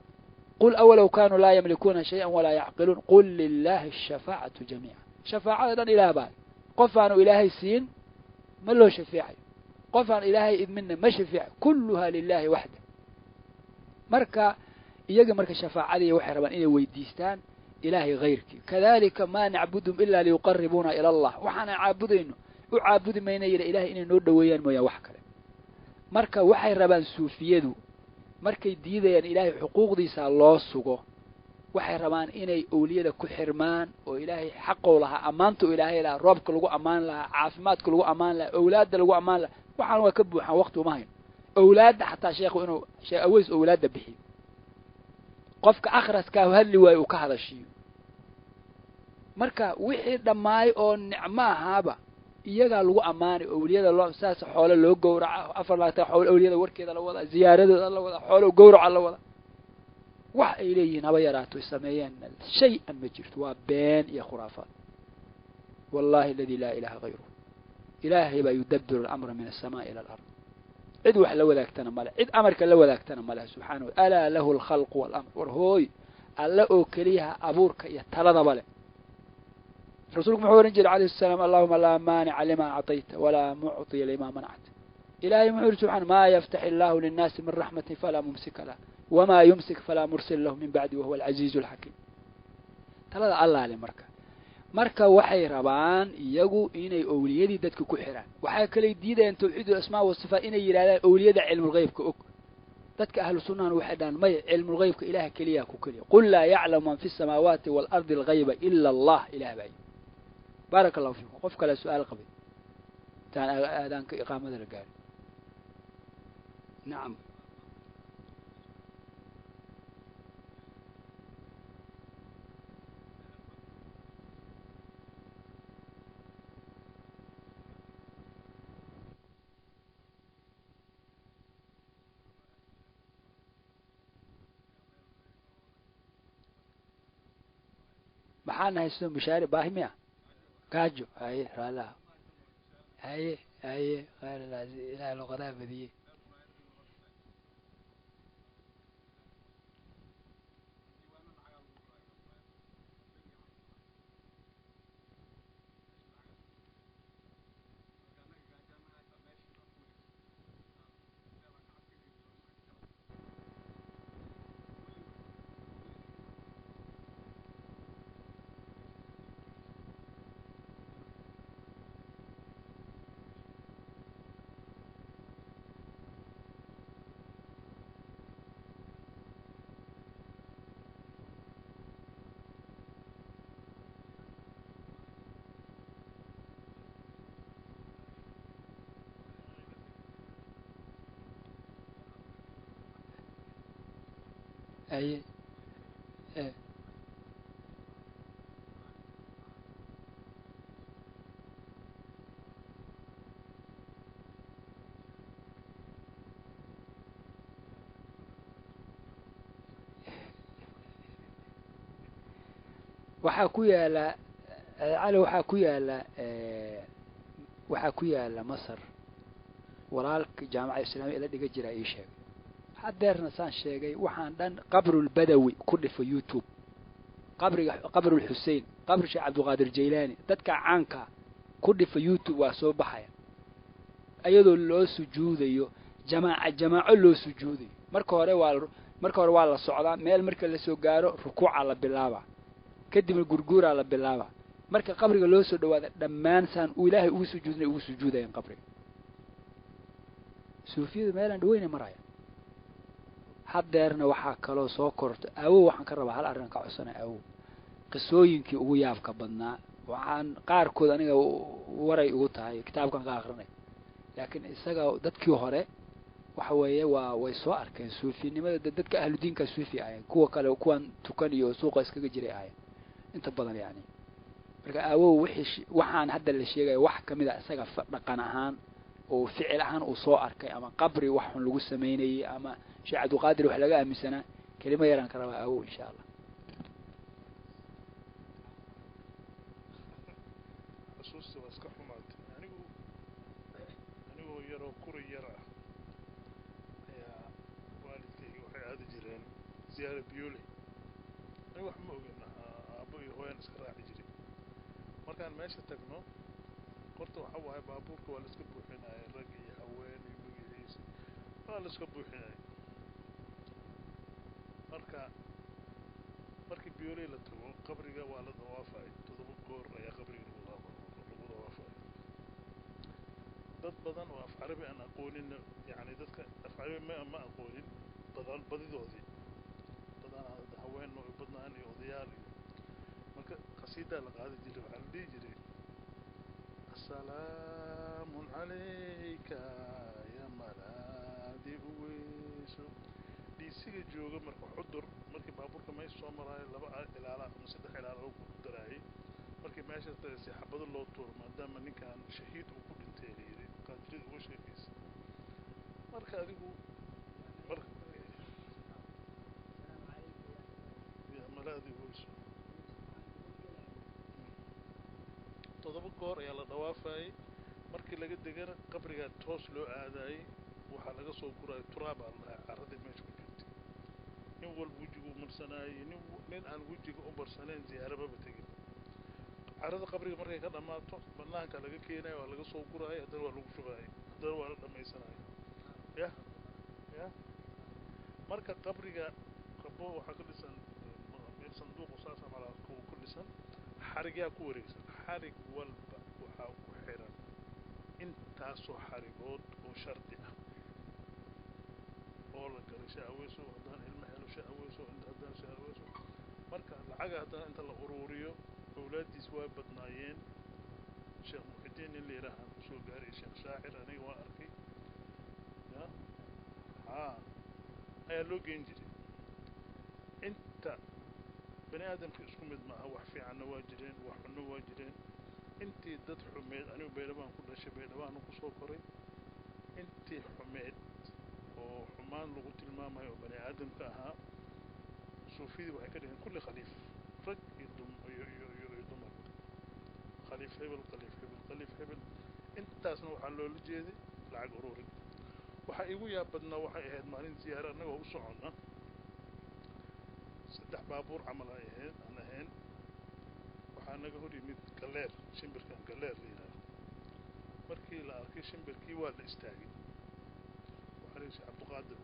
قل أولو كانوا لا يملكون شيئا ولا يعقلون قل لله الشفاعة جميعا شفاعة أيضا إله بال قفانوا إلهي سين ما له شفيعي قفان إلهي إذ منا ما شفيعي كلها لله وحده مركا إيجا مركا شفاعة دي وحربان إلي ويديستان إلهي غيرك كذلك ما نعبدهم إلا ليقربونا إلى الله وحنا عابدينه وعابد ما ينير إلهي إنه نود ويان مويا وحكله مركا وحي ربان سوفيدو مركا يديدين إلهي حقوق ديسا الله سوغو وحي ربان إني أوليدا كحرمان وإلهي حقه لها أمانته إلهي لها ربك لغو أمان لها عافماتك لغو أمان لها أولاد لغو أمان لها وحنا وكبوا حان وقته ماهين أولاد حتى شيخ إنه شيء أويس أولاد بحي qofka akhraska hadli way uu ka hadashiyo marka wixii dhamaay oo nicmaahaba iyaga lagu amaanay awliyada loo saas xoolo loo gowraco afar laata xoolo awliyada warkeeda la wada ziyaaradooda la wada xoolo gowraco la wada wax ay leeyihiin haba yaraato sameeyeen shay an ma jirto waa been iyo khuraafaad wallahi alladhi la ilaha ghayruhu ilaahi ba yudabbiru al-amra min as-samaa'i ila al-ard عد وح لو ذاكتنا ملا عد أمرك لو ذاكتنا ملا سبحانه ألا له الخلق والأمر ورهوي ألا أوكليها أبورك يتلذ ملا رسولك محور نجل عليه السلام اللهم لا مانع لما أعطيت ولا معطي لما منعت إلهي محور سبحانه ما يفتح الله للناس من رحمة فلا ممسك له وما يمسك فلا مرسل له من بعد وهو العزيز الحكيم تلذ الله لمركه marka waxay rabaan iyagu inay awliyadii dadka ku xiraan waxa kale diideen tawxiid asmaa wa sifaat inay yiraahdaan awliyada cilmu ghaybka og dadka ahlu sunnah waxay dhaan may cilmu ghaybka ilaaha kaliya ku kaliya qul la ya'lamu man fi samawati wal ardi al ghayba illa allah ilaah bay barakallahu fiikum qof kale su'aal qabi taan aadanka iqaamada la gaar na'am maxaan haysto mushaari baahimiya gaajo ay raala ay qala lazi ila luqada badiye أي waxaa ku yaala cali waxaa ku yaala Masar walaalka jaamaca islaamiga la dhiga jira ay sheegay hadeerna saan sheegay waxaan dhan qabrul badawi ku dhifo youtube qabrul Hussein qabr Sheikh Abdul Qadir Jilani dadka caanka ku dhifo youtube waa soo baxaya ayadoo loo sujuudayo jamaaco loo sujuudayo marka hore waa la socdaa meel marka la soo gaaro rukuuca la bilaaba kadib gurguura la bilaaba marka qabriga loo soo dhawaado dhammaan saan uu ilaahay ugu sujuudayeen qabriga suufiyadu meelan dhaweyna maraya hadeerna waxaa kaloo soo korto waxaan ka rabaa hal arrin ka cusana qisooyinkii ugu yaabka badnaa waxaan qaarkood aniga waray ugu tahay kitaabkan ka akhrinay laakiin isaga dadkii hore waxa weeye way soo arkeen suufinimada dadka ahlu diinka suufi ah kuwa kale kuwan tukan iyo suuqa iskaga jiray ah inta badan yani marka waxaan hadda la sheegay wax kamid ah isaga dhaqan ahaan oo ficil ahaan uu soo arkay ama qabri wax xun lagu samaynayay ama sheekh cabdulqaadir wax laga aaminsanaa kelimo yaraan ka rabaa awow insha allah. xusuusta waa iska xumaatay anigoo yaroo kuri yar ah ayaa waalidkayga waxay aadi jireen ziyaara biyole. aniga wax ma ogin aabbo iyo hooyaan iska raaci jiray. markaan meesha tagno horta waxa waaye baabuurka waa la iska buuxinaya, rag iyo haween iyo magaciisa waa la iska buuxinaya. markii biyoley la tago qabriga waa la dawaafay 7 goor ayaa qabriga lagu dawaafay. dad badan oo af carabi aan aqoonin, yani dadka af carabi ma aqoonin badidoodii badan haween oo badnaan iyo odayaal iyo marka qasiidaa la qaadi jiray. waxaa la dhihi jiray assalaamu calayka ya malaadi uweyso. dhiisiga jooga marka xudur markii baabuurka meesha soo maraayo 2 ilaala ama 3 ilaala oo ku daraayay markii meesha si xabado loo tuuro maadaama ninkan shahiid uu ku dhintay leeyahay qaadrid uga sheekaysa. marka adigu marka ya malaadi uweyso 7 goor ayaa la dawaafayay. markii laga degana qabriga toos loo aadayay waxaa laga soo guray turaab carradii meesha ku jirtay. nin walba wejigu marsanayay, nin aan wejiga u marsaneen ziyaarababa tegin. carrada qabriga markay ka dhammaato banaanka laga keenayo, waa laga soo guraayo, haddana waa lagu shubaayay, haddana waa la dhammaysanayo. ya marka qabriga qabo waxaa ka dhisan meel sanduuqu saasa malaa ku dhisan, xarigyaa ku wareegsan. xarig walba waxaa ku xiran intaasoo xarigood oo shardi ah oo la galay sha'aweyso, haddaan ilma helo sha'aweyso, inta haddaan sha'aweyso. marka lacaga haddana inta la ururiyo awlaaddiis waa badnaayeen. sheekh muxidiin in la yidhaahaan ku soo gaaray, sheekh shaacir aniga waa arkay ayaa loo geyn jiray. inta bani aadamka isku mid maaha, wax fiicanna waa jireen, wax xunna waa jireen. intii dad xumeed, anigu baydhabaan ku dhashay, baydhabaana ku soo koray. intii xumeed oo xumaan lagu tilmaamayo oo bani aadamka ahaa, suufiyadii waxay ka dhigeen kulli khaliif, rag iyo dumar, khaliif hebel, khaliif hebel. intaasna waxaa loola jeeday lacag ururin. waxaa igu yaab badnaa waxay ahayd maalin ziyaara annagoo u soconna 3 baabuur camal ay ahayn. waxaa naga hor yimid galeer, shimbirkan galeer la yidhaaho. markii la arkay shimbirkii waa la istaagay. waxaa la yidhi sheekh cabdulqaadir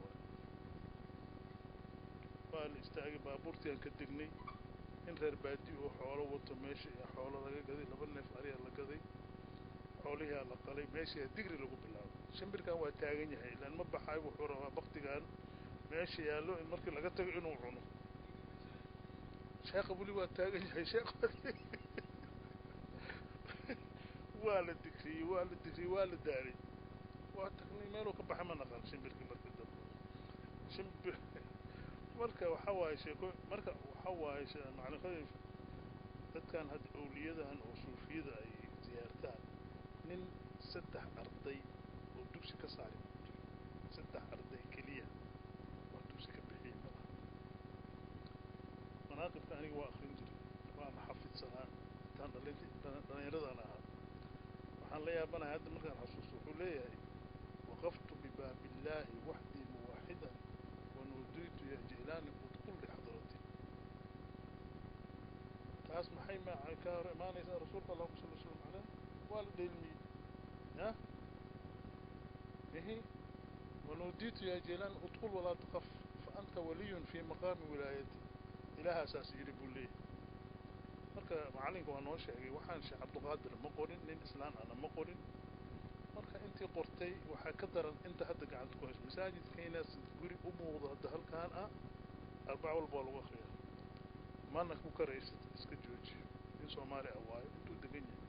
waa la istaagay. baabuurtiiaan ka degnay. in reer baadi oo xoolo wato meesha iyo xoolo laga gaday, 2 neef ariyaa la gaday, xoolihiaa la qalay, meeshaa digri lagu bilaabay. shimbirkan waa taagan yahay ilaan ma baxaayo, wuxuu rabaa baktigan meesha yaallo in markii laga tago inuu cuno. sheekha weli waa taagan yahay, waa la digriyey, waa la daaray. waa tagnay meeluu ka baxa ma naqan shimbirkii markii dambe. marka waxaa waaye marka waxaa waaye macnaqadii dadkan hadda awliyadan oo suufiyada ay ziyaartaan. nin 3 arday oo dugsi ka saari, 3 arday keliya waa dugsi ka bixiyey malaha. manaaqibka aniga waa akrin jiray, waana xafidsanaa intaan dhallinyaradaan ahaa. waxaan la yaabanahay hadda markaan xasuusto, wuxuu leeyahay waqaftu bibaabillaahi waxdii muwaaxidan wanudiitu ya jilaani udkul lixadrati. taas maxay ka hor imaanaysaa rasuulka allahuma salli wasallam caleyh? waa la dheelmiyey wanudiitu ya jilaan udkul walaa taqaf fa anta waliyun fii maqaami wilaayati. ilaahasaas yidhi buu leeyahay. marka macalinka waa noo sheegay waxaan sheekh cabdulqaadir ma qorin, nin islaan ana ma qorin. marka intii qortay waxaa ka daran inta hadda gacanta ku hayso. masaajidkaynaas guri u muuqdo hadda halkaan ah 4 walba waa lagu akriyaa. mana ku karaysid, iska jooji. nin soomaali ah waayo, intuu degan yahay.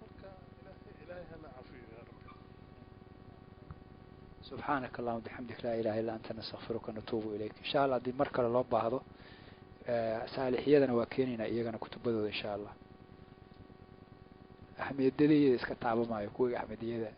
marka ilaahay hana cafiyo yaa rabbi. سبحانك اللهم وبحمدك لا إله إلا أنت نستغفرك ونتوب إليك إن شاء الله. دي مركلة لو بعضه saalixiyadana waa keenaynaa iyagana kutubadooda insha allah. axmediyadii iska taabamaayo kuwii axmediyada